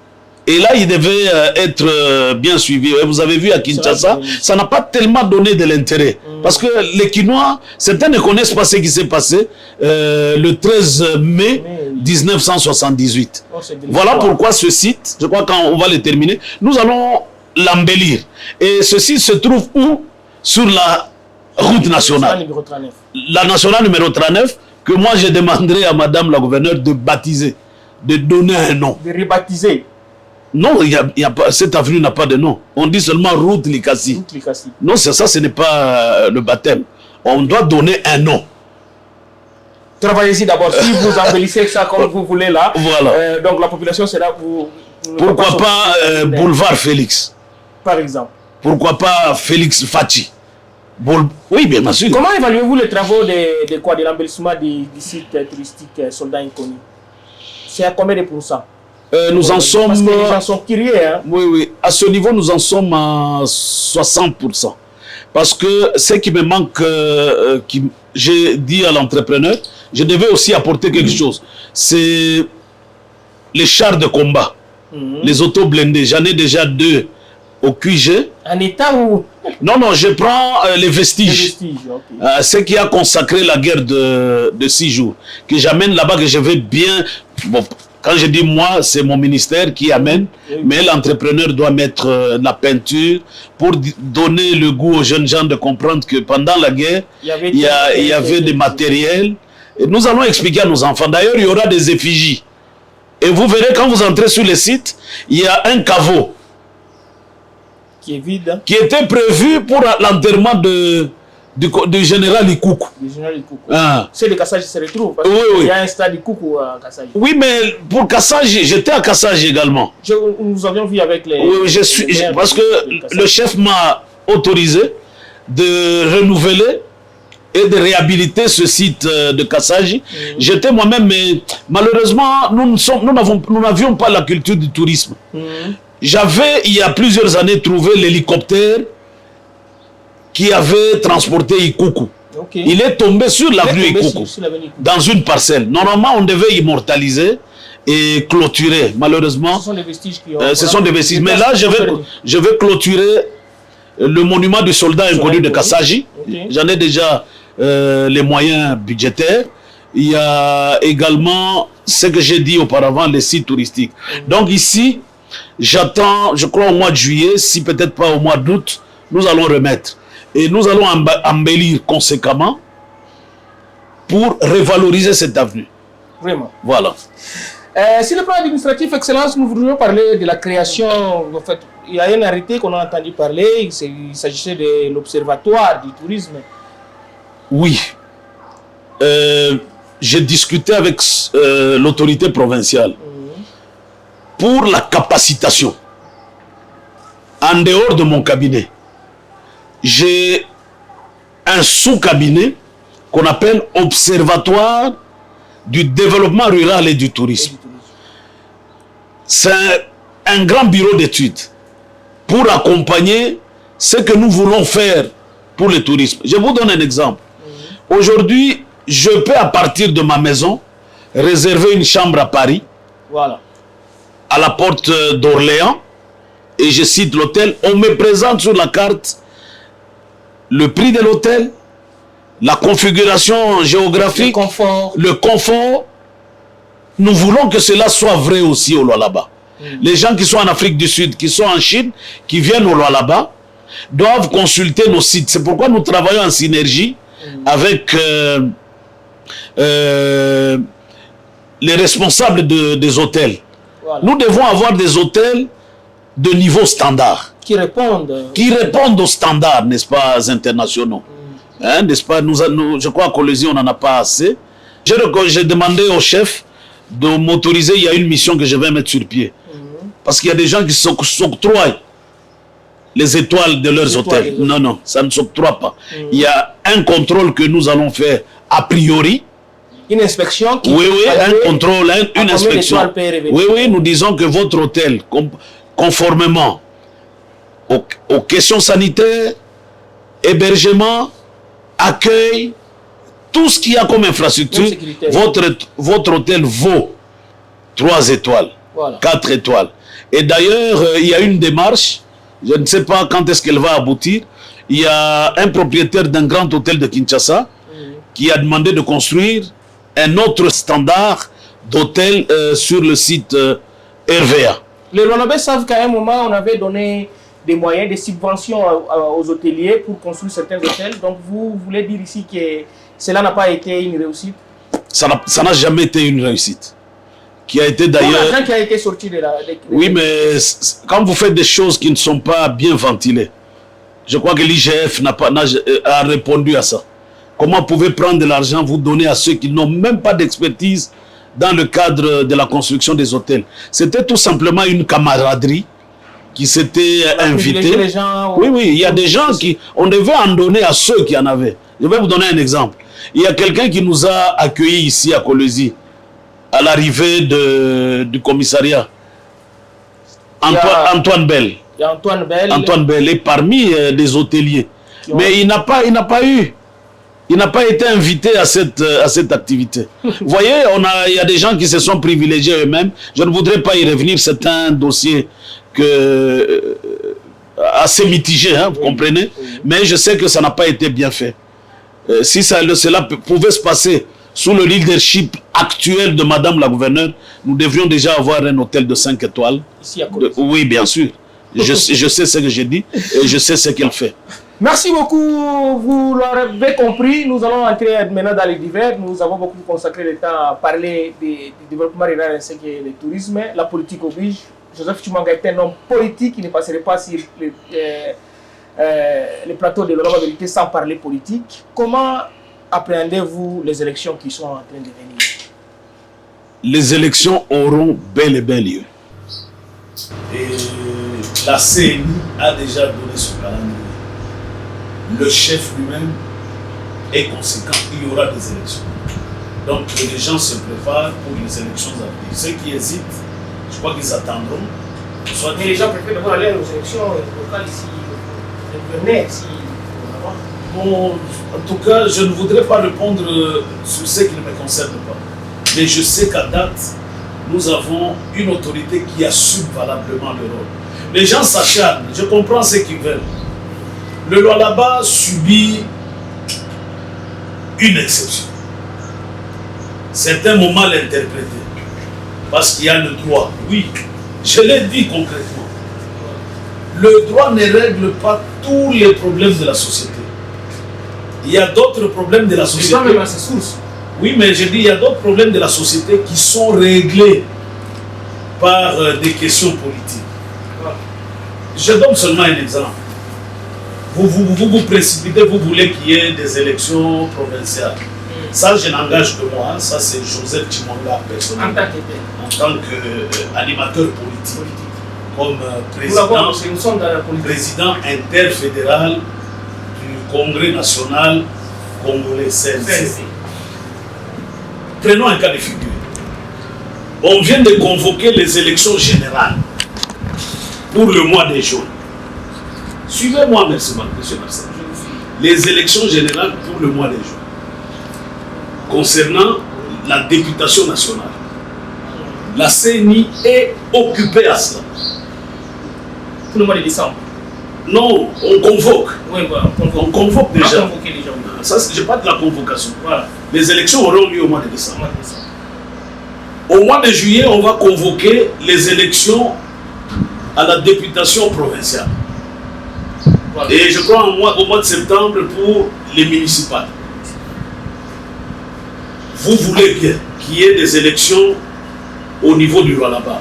Et là, il devait être bien suivi. Et vous avez vu à Kinshasa, ça n'a pas tellement donné de l'intérêt. Parce que les Kinois, certains ne connaissent pas ce qui s'est passé le 13 mai 1978. Voilà pourquoi ce site, je crois qu'on va le terminer, nous allons l'embellir. Et ce site se trouve où? Sur la route nationale. La nationale numéro 39, que moi je demanderai à madame la gouverneure de baptiser, de donner un nom. De rebaptiser? Non, cette avenue n'a pas de nom. On dit seulement route Likasi. Non, c'est ça, ce n'est pas le baptême. On doit donner un nom. Travaillez-y d'abord. Si vous embellissez ça comme vous voulez là, voilà. Donc la population sera... Pourquoi pas boulevard Félix? Par exemple. Pourquoi pas Félix Fachi? Oui, bien sûr. Comment évaluez-vous les travaux de l'embellissement du site touristique Soldats Inconnus? C'est à combien de pourcents? Nous en sommes... Parce que les gens sont curieux. Hein? Oui, oui. À ce niveau, nous en sommes à 60%. Parce que ce qui me manque, j'ai dit à l'entrepreneur, je devais aussi apporter quelque chose. C'est les chars de combat, les autos blindés. J'en ai déjà 2 au QG. En état ou... Non, non, je prends les vestiges. Les vestiges, okay. Ce qui a consacré la guerre de 6 jours. Que j'amène là-bas, que je vais bien... Bon, quand je dis moi, c'est mon ministère qui amène, mais l'entrepreneur doit mettre la peinture pour donner le goût aux jeunes gens de comprendre que pendant la guerre, il y avait des matériels. Et nous allons expliquer à nos enfants. D'ailleurs, il y aura des effigies. Et vous verrez, quand vous entrez sur le site, il y a un caveau qui est vide, hein? Qui était prévu pour l'enterrement du général Ikoukou. Ah. C'est le Kassagi se retrouve. Parce il y a un stade Ikoukou à Kassagi. Oui, mais pour Kassagi, j'étais à Kassagi également. Nous avions vu avec les... Oui, parce que le chef m'a autorisé de renouveler et de réhabiliter ce site de Kassagi. J'étais moi-même, mais malheureusement, nous n'avions pas la culture du tourisme. J'avais, il y a plusieurs années, trouvé l'hélicoptère qui avait transporté Ikoukou. Il est tombé sur l'avenue Ikoukou, dans une parcelle. Normalement, on devait immortaliser et clôturer. Malheureusement, ce sont des vestiges qui ce sont des vestiges. Mais là, je vais clôturer le monument du soldat inconnu de Kassagi. J'en ai déjà les moyens budgétaires. Il y a également ce que j'ai dit auparavant, les sites touristiques. Donc ici, j'attends, je crois au mois de juillet, si peut-être pas au mois d'août, nous allons remettre. Et nous allons embellir conséquemment pour revaloriser cette avenue. Vraiment. Voilà. Sur le plan administratif, Excellence, nous voudrions parler de la création. En fait, il y a un arrêté qu'on a entendu parler. Il s'agissait de l'Observatoire du tourisme. Oui. J'ai discuté avec l'autorité provinciale pour la capacitation. En dehors de mon cabinet, j'ai un sous-cabinet qu'on appelle Observatoire du développement rural et du tourisme. C'est un grand bureau d'études pour accompagner ce que nous voulons faire pour le tourisme. Je vous donne un exemple. Aujourd'hui, je peux à partir de ma maison réserver une chambre à Paris, à la porte d'Orléans, et je cite l'hôtel. On me présente sur la carte le prix de l'hôtel, la configuration géographique, le confort. Nous voulons que cela soit vrai aussi au Lualaba. Les gens qui sont en Afrique du Sud, qui sont en Chine, qui viennent au Lualaba, doivent consulter nos sites. C'est pourquoi nous travaillons en synergie avec les responsables des hôtels. Nous devons avoir des hôtels de niveau standard. Qui répondent aux standards, n'est-ce pas, internationaux. Hein, n'est-ce pas, je crois qu'au Lési, on n'en a pas assez. J'ai demandé au chef de m'autoriser, il y a une mission que je vais mettre sur pied. Parce qu'il y a des gens qui s'octroient les étoiles de leurs hôtels. Non, non, ça ne s'octroie pas. Il y a un contrôle que nous allons faire a priori. Une inspection qui... Oui, oui, un contrôle, une inspection. Oui, oui, nous disons que votre hôtel, conformément aux questions sanitaires, hébergement, accueil, tout ce qu'il y a comme infrastructure, votre hôtel vaut 3 étoiles, voilà. 4 étoiles. Et d'ailleurs, il y a une démarche, je ne sais pas quand est-ce qu'elle va aboutir. Il y a un propriétaire d'un grand hôtel de Kinshasa qui a demandé de construire un autre standard d'hôtel sur le site RVA. Les Rwandais savent qu'à un moment, on avait donné des moyens, des subventions aux hôteliers pour construire certains hôtels. Donc vous voulez dire ici que cela n'a pas été une réussite? Ça n'a jamais été une réussite. Qui a été d'ailleurs... L'argent qui a été sorti de la... Oui, mais quand vous faites des choses qui ne sont pas bien ventilées, je crois que l'IGF a répondu à ça. Comment vous pouvez prendre de l'argent, vous donner à ceux qui n'ont même pas d'expertise dans le cadre de la construction des hôtels? C'était tout simplement une camaraderie qui s'était invitée. Les gens, oui, oui, il y a des gens qui... On devait en donner à ceux qui en avaient. Je vais vous donner un exemple. Il y a quelqu'un qui nous a accueillis ici à Kolwezi, à l'arrivée du commissariat. Antoine Bell. Il y a Antoine Bell. Antoine Bell est parmi des hôteliers. Mais il n'a pas été invité à cette activité. Vous voyez, il y a des gens qui se sont privilégiés eux-mêmes. Je ne voudrais pas y revenir. C'est un dossier assez mitigé, hein, vous comprenez. Mais je sais que ça n'a pas été bien fait. Si cela pouvait se passer sous le leadership actuel de Madame la gouverneure, nous devrions déjà avoir un hôtel de 5 étoiles. Ici à Kolwezi. Oui, bien sûr. Je sais ce que j'ai dit et je sais ce qu'elle fait. Merci beaucoup. Vous l'aurez compris, nous allons entrer maintenant dans les divers. Nous avons beaucoup consacré le temps à parler du développement rural ainsi que du tourisme. La politique oblige. Joseph Tshimanga est un homme politique qui ne passerait pas sur les plateaux de la vérité sans parler politique. Comment appréhendez-vous les élections qui sont en train de venir? Les élections auront bel et bien lieu. Et la CENI a déjà donné son calendrier. Le chef lui-même est conséquent. Il y aura des élections. Donc les gens se préparent pour les élections à venir. Ceux qui hésitent, je crois qu'ils attendront. Mais les gens préfèrent d'abord aller aux élections locales ici. Bon, en tout cas, je ne voudrais pas répondre sur ce qui ne me concerne pas. Mais je sais qu'à date, nous avons une autorité qui assume valablement le rôle. Les gens s'acharnent, je comprends ce qu'ils veulent. Le Lualaba subit une exception. Certains m'ont mal interprété. Parce qu'il y a le droit. Oui, je l'ai dit concrètement. Le droit ne règle pas tous les problèmes de la société. Il y a d'autres problèmes de la société. Même à ses sources. Oui, mais je dis, il y a d'autres problèmes de la société qui sont réglés par des questions politiques. Je donne seulement un exemple. Vous précipitez, vous voulez qu'il y ait des élections provinciales. Ça, je n'engage que moi. Hein. Ça, c'est Joseph Tshimanga personnellement. En tant qu'animateur politique. Comme président interfédéral du Congrès national congolais CNC. Prenons un cas de figure. On vient de convoquer les élections générales pour le mois de juin. Suivez-moi, monsieur Marcel. Les élections générales pour le mois de juin. Concernant la députation nationale. La CENI est occupée à cela. Pour le mois de décembre. Non, on convoque. Oui, voilà, on convoque déjà. Ça, je parle de la convocation. Voilà. Les élections auront lieu au mois de décembre. Au mois de juillet, on va convoquer les élections à la députation provinciale. Voilà. Et je crois au mois de septembre pour les municipales. Vous voulez bien qu'il y ait des élections au niveau du Lualaba.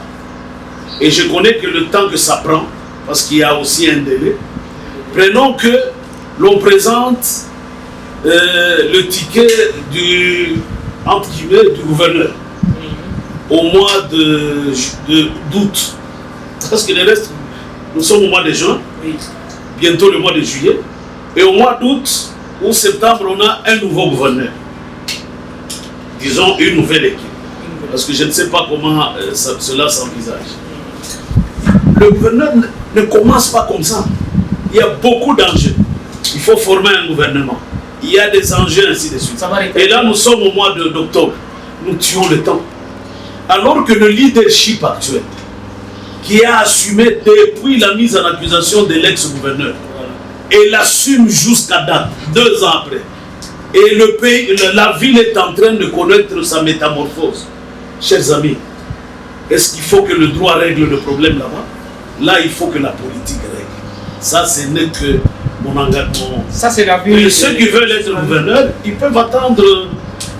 Et je connais que le temps que ça prend, parce qu'il y a aussi un délai, prenons que l'on présente le ticket entre guillemets, du gouverneur au mois d'août. Parce que le reste, nous sommes au mois de juin. bientôt le mois de juillet. Et au mois d'août ou septembre, on a un nouveau gouverneur. Disons une nouvelle équipe. Parce que je ne sais pas comment cela s'envisage. Le gouverneur ne commence pas comme ça. Il y a beaucoup d'enjeux. Il faut former un gouvernement. Il y a des enjeux ainsi de suite. Et là, nous sommes au mois d'octobre. Nous tuons le temps. Alors que le leadership actuel, qui a assumé depuis la mise en accusation de l'ex-gouverneur, et l'assume jusqu'à date, 2 ans après, et le pays, la ville est en train de connaître sa métamorphose. Chers amis, est-ce qu'il faut que le droit règle le problème là-bas? Là, il faut que la politique règle. Ça, ce n'est que mon engagement. Ça, c'est la vie. Et ceux qui veulent être gouverneurs, ils peuvent attendre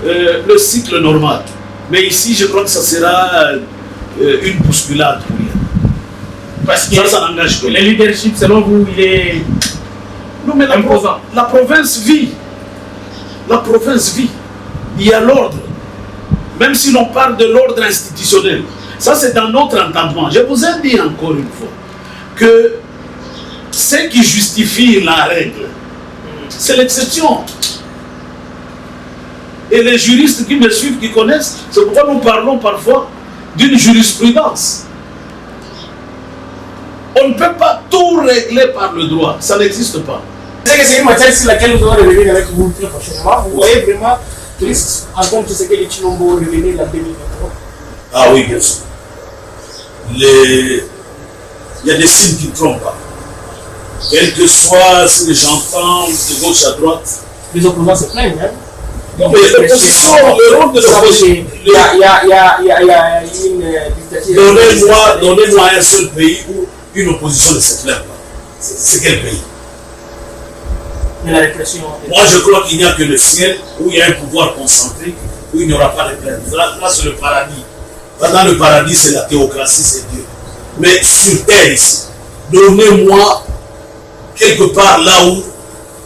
le cycle normal. Mais ici, je crois que ça sera une bousculade pour rien. Parce que ça n'engage que. Le leadership, selon vous, il est. Non, mais la province vit. La province vit. Il y a l'ordre. Même si l'on parle de l'ordre institutionnel. Ça, c'est dans notre entendement. Je vous ai dit encore une fois que ce qui justifie la règle, c'est l'exception. Et les juristes qui me suivent, qui connaissent, c'est pourquoi nous parlons parfois d'une jurisprudence. On ne peut pas tout régler par le droit. Ça n'existe pas. C'est une matière sur laquelle nous allons revenir avec vous très prochainement. Vous voyez vraiment triste en compte de ce que les Chilombo revenaient en 2023. Ah oui, bien sûr. Il y a des signes qui ne trompent pas. Quel que soit ce que j'entends de gauche à droite. Les opposants se plaignent, hein? Donc, mais l'opposition, le rôle de l'opposition. Il y a une dictature. Donnez-moi un seul pays où une opposition ne se plaint pas. C'est quel pays? De la répression. Moi, je crois qu'il n'y a que le ciel où il y a un pouvoir concentré, où il n'y aura pas de plainte. Là, c'est le paradis. Là, dans le paradis, c'est la théocratie, c'est Dieu. Mais sur terre, ici, donnez-moi quelque part là où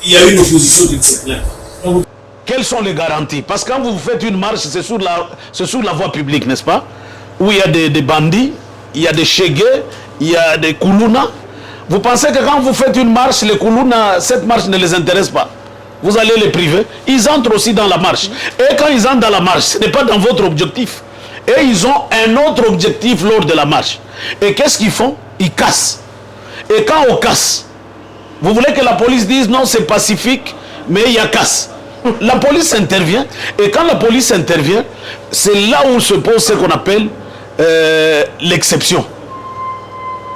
il y a une opposition qui ne se plaint pas. Quelles sont les garanties? Parce que quand vous faites une marche, c'est sur la voie publique, n'est-ce pas? Où il y a des bandits, il y a des chégués, il y a des koulouna. Vous pensez que quand vous faites une marche, les koulouna, cette marche ne les intéresse pas? Vous allez les priver. Ils entrent aussi dans la marche. Et quand ils entrent dans la marche, ce n'est pas dans votre objectif. Et ils ont un autre objectif lors de la marche. Et qu'est-ce qu'ils font? Ils cassent. Et quand on casse, vous voulez que la police dise non, c'est pacifique, mais il y a casse. La police intervient. Et quand la police intervient, c'est là où se pose ce qu'on appelle l'exception.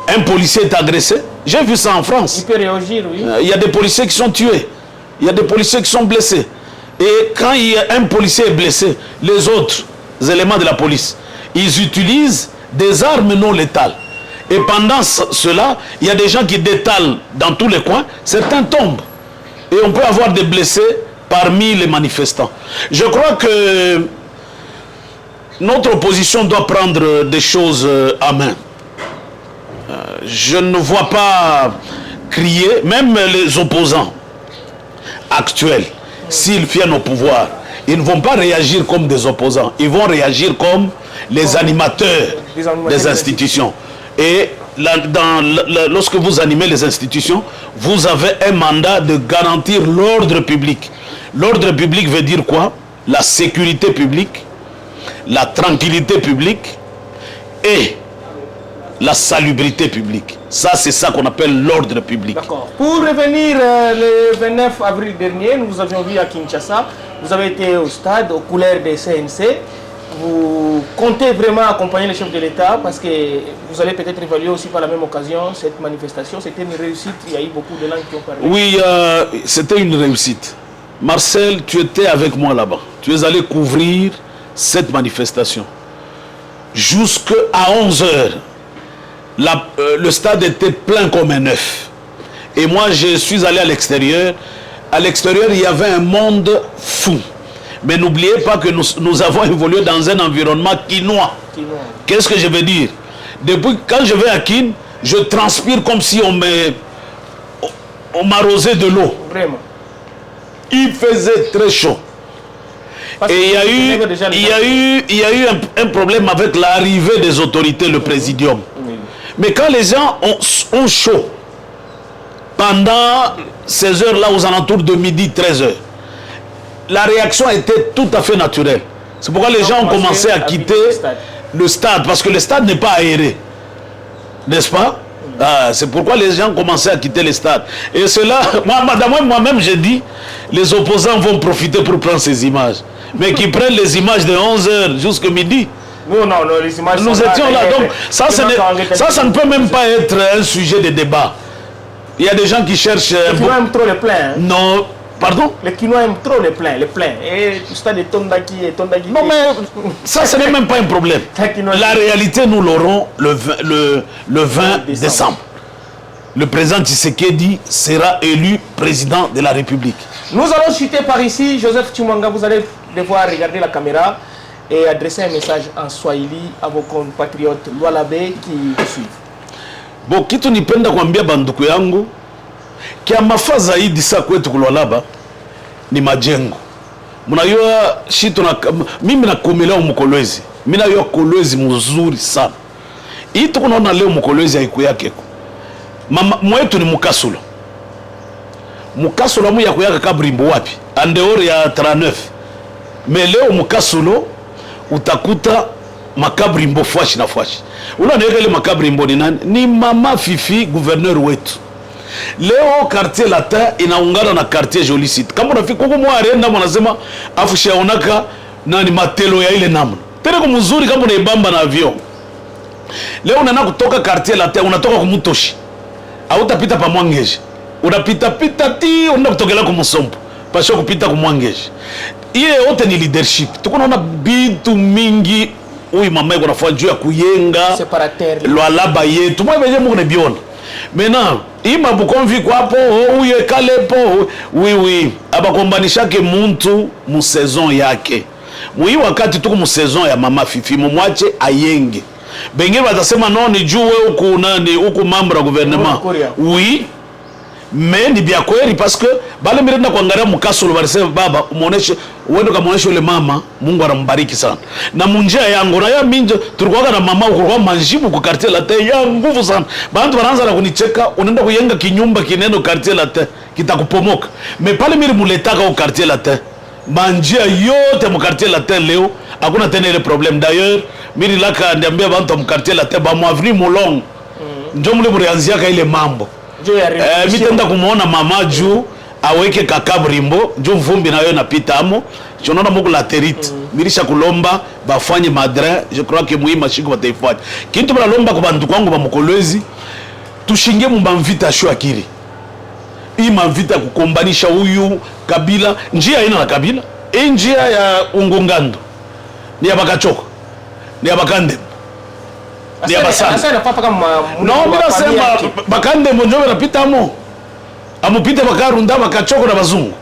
Un policier est agressé. J'ai vu ça en France. Il peut réagir, oui. Il y a des policiers qui sont tués. Il y a des policiers qui sont blessés. Et quand un policier est blessé, les autres éléments de la police, ils utilisent des armes non létales. Et pendant cela, il y a des gens qui détalent dans tous les coins. Certains tombent. Et on peut avoir des blessés parmi les manifestants. Je crois que notre opposition doit prendre des choses à main. Je ne vois pas crier, même les opposants actuels, s'ils viennent au pouvoir, ils ne vont pas réagir comme des opposants, ils vont réagir comme les animateurs des institutions. Et lorsque vous animez les institutions, vous avez un mandat de garantir l'ordre public. L'ordre public veut dire quoi? La sécurité publique, la tranquillité publique et la salubrité publique. Ça, c'est ça qu'on appelle l'ordre public. D'accord. Pour revenir le 29 avril dernier, nous vous avions vu à Kinshasa. Vous avez été au stade, aux couleurs des CNC. Vous comptez vraiment accompagner le chef de l'État parce que vous allez peut-être évaluer aussi par la même occasion cette manifestation. C'était une réussite. Il y a eu beaucoup de langues qui ont parlé. Oui, c'était une réussite. Marcel, tu étais avec moi là-bas. Tu es allé couvrir cette manifestation. Jusqu'à 11 heures. Le stade était plein comme un œuf. Et moi, je suis allé à l'extérieur. À l'extérieur, il y avait un monde fou. Mais n'oubliez pas que nous avons évolué dans un environnement quinois. Qu'est-ce que je veux dire? Depuis quand je vais à Kin, je transpire comme si on m'arrosait de l'eau. Vraiment. Il faisait très chaud. Et il y a eu un problème avec l'arrivée des autorités, le présidium. Mais quand les gens ont chaud, pendant ces heures-là, aux alentours de midi, 13h. La réaction était tout à fait naturelle. C'est pourquoi les gens ont commencé à quitter le stade, parce que le stade n'est pas aéré. N'est-ce pas? C'est pourquoi les gens ont commencé à quitter le stade. Et cela, moi-même, j'ai dit, les opposants vont profiter pour prendre ces images. Mais qui prennent les images de 11h jusqu'à midi. Non, les images nous étions là. Donc, ça ne peut même pas être un sujet de débat. Il y a des gens qui cherchent... Les Kinois aiment trop les pleins. Hein? Non, pardon? Les Kinois aiment trop les pleins. Et le stade de Tondaki et Tondaki. Non, mais ça, ce n'est même pas un problème. La réalité, nous l'aurons le 20 décembre. Le président Tshisekedi sera élu président de la République. Nous allons chuter par ici. Joseph Tshimanga, vous allez devoir regarder la caméra et adresser un message en Swahili à vos compatriotes Lualabé qui vous suivent. Bon, kitu nipenda kuambia banduku yangu kia mafaa zaidi saa kwetu Lualaba ni majengo. Mnajua shitu na mimi nakomelea Mkolwezi. Mimi najua Kolwezi mzuri sana. Hii tuko naona leo Mkolwezi haiku yake. Mama mwetu ni Mukasulo. Mukasulo mu yako yaka kabrimbo wapi? Andeori ya 39. Mais leo Mukasulo utakuta makabrimbo fwashi na fwashi. Unaona ile makabrimbo ni nani? Ni Mama Fifi, gouverneur wetu. Leo quartier Latin inaungana na quartier Joli City. Kama unafika huko mwarenda mnasema afusha onaka nani matelo ya ile namna. Tena mzuri kama unaibamba na avion. Leo unaenda kutoka quartier Latin unatoka kumutoshi. Hautapita pa Mwangeje. Unapita ti unaenda kutokela kwa Musombo. Pasha kupita kwa Mwangeje. Ile yote ni leadership. Tuko naona bitu mingi huyu mama yako anafanya juu ya kuyenga separateur Lualaba yetu. Mwa beje mko nabiona. Maintenant, ima bukonvi kwa hapo huyu kalepo oui abakombanishake muntu mu saison yake. Mwi wakati tuko mu saison ya Mama Fifi mumwache ayenge. Bengine batasema non ni juu wewe huko nani huko membre ya gouvernement. Oui. Mais ni bien kweli parce que bale mirenda kuangalia Mukasulo barisema baba umuoneshe uende kamaoneshe yule mama Mungu anambariki sana. Na munjia yangu na ya minje tulikuwa na mama kwa manjibu kwa quartier Latin ya nguvu sana. Bantu wanaanza na kunicheka unaenda kuyenga kinyumba kineno quartier Latin kitakupomoka. Mais pale miri muletaka kwa quartier Latin. Manjia yote mu quartier Latin leo hakuna tena ile problème. D'ailleurs miri laka ndiambia bantu mu quartier Latin ba mu avenue Molong. Ndio mule murianziaka ile mambo. Mitenda kumuona mama juu aweke kakabrimbo juu vumbi nayo napita amo chonaona muku laterite mirisha kulomba bafanye madrin. Je crois que muima shiko bataifanya kintu balomba kwa bantu kwangu ba Mkolwezi tushinge mu invitation akiri hii mavita kukombanisha huyu kabila. Njia ina na kabila njia ya ungungando ni ya Bakachoko ni ya Bakande ni ya Basana. No, bila sema Bakande monjobe napita amo amupite Bakarunda Bakachoko na bazungu.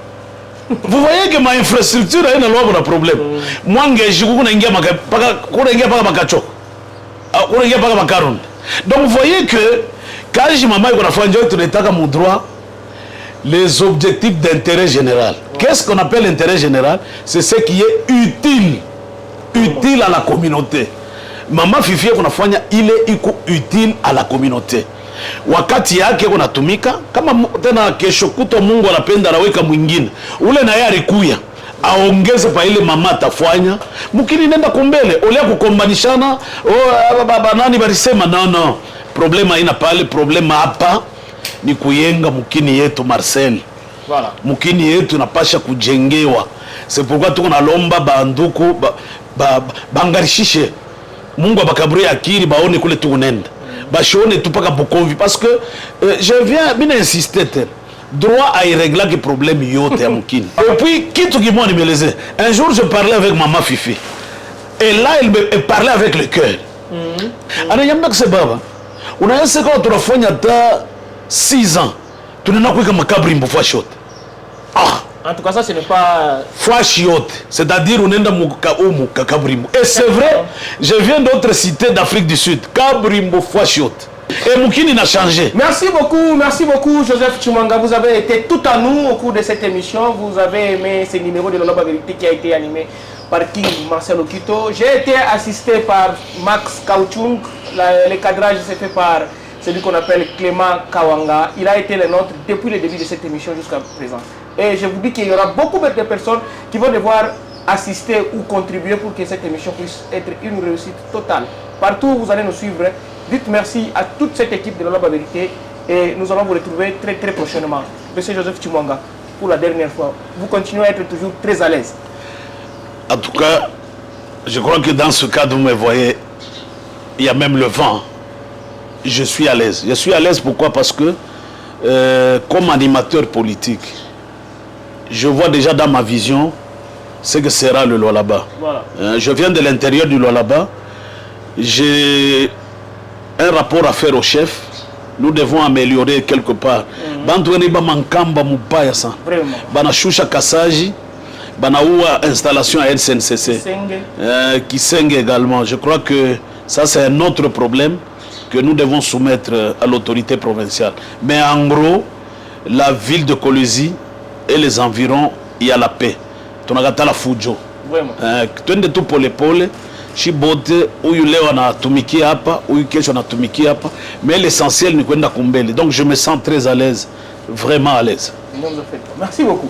Vous voyez que ma infrastructure a un problème. Mwangeji kuna ingia paka kuna ingia paka Bakachoko. Kuna ingia paka Bakarunda. Donc vous voyez que quand je maman iko nafanya ndio tunataka mu droit les objectifs d'intérêt général. Qu'est-ce qu'on appelle l'intérêt général? C'est ce qui est utile à la communauté. Mama Fifi kunafanya ile iko utile à la communauté. Wakati yake kunatumika kama tena kesho kuto Mungu anapenda anaweka mwingine. Ule na yeye alikuya aongeze pa ile mama atafanya. Mukini nenda kumbele ole kukombanishana baba nani barisema no. Problema haina pale, problema hapa ni kuyenga mukini yetu Marcel. Voilà. Mukini yetu napasha kujengewa. C'est pourquoi tuko nalomba banduku bangarishishe. Mungu abakaburi akiri baone kule tukunenda. Bashone tupaka Bukomvi parce que je viens bien insister droit à y régler les problèmes yote ya mukini. Et puis kitu ki moi nimeleze. Un jour je parlais avec Mama Fifi. Et là elle me parlait avec le cœur. Ananiambia que baba. Unaweza kwa tunafanya ta 6 ans. Tunaenda kuweka makaburi mbofu shot. En tout cas, ça, ce n'est pas... Fouachiote, c'est-à-dire on est dans mon Kabrimbo. Et c'est vrai, je viens d'autres cités d'Afrique du Sud. Kabrimbo, Fouachiote. Et Moukini n'a changé. Merci beaucoup, Joseph Tshimanga. Vous avez été tout à nous au cours de cette émission. Vous avez aimé ce numéro de Lualaba Vérité qui a été animé par King Marcel Okito. J'ai été assisté par Max Kauchung. Le cadrage s'est fait par celui qu'on appelle Clément Kawanga. Il a été le nôtre depuis le début de cette émission jusqu'à présent. Et je vous dis qu'il y aura beaucoup de personnes qui vont devoir assister ou contribuer pour que cette émission puisse être une réussite totale. Partout où vous allez nous suivre, dites merci à toute cette équipe de la Vérité et nous allons vous retrouver très prochainement. Monsieur Joseph Chimwanga, pour la dernière fois, vous continuez à être toujours très à l'aise. En tout cas, je crois que dans ce cadre, vous me voyez, il y a même le vent. Je suis à l'aise. Je suis à l'aise pourquoi? Parce que comme animateur politique, je vois déjà dans ma vision ce que sera le Lualaba. Voilà. Je viens de l'intérieur du Lualaba. J'ai un rapport à faire au chef. Nous devons améliorer quelque part. Vraiment. Kasaji. Banaoua installation à SNCC. Kisenge également. Je crois que ça c'est un autre problème que nous devons soumettre à l'autorité provinciale. Mais en gros, la ville de Kolwezi et les environs, il y a la paix. Tonagata la Fujo. Vraiment. Twende tu pole pole. Chibote uyu leo anatumiki hapa, uyu kesho anatumiki hapa, mais l'essentiel ni kwenda kumbele. Donc je me sens très à l'aise, vraiment à l'aise. Merci beaucoup.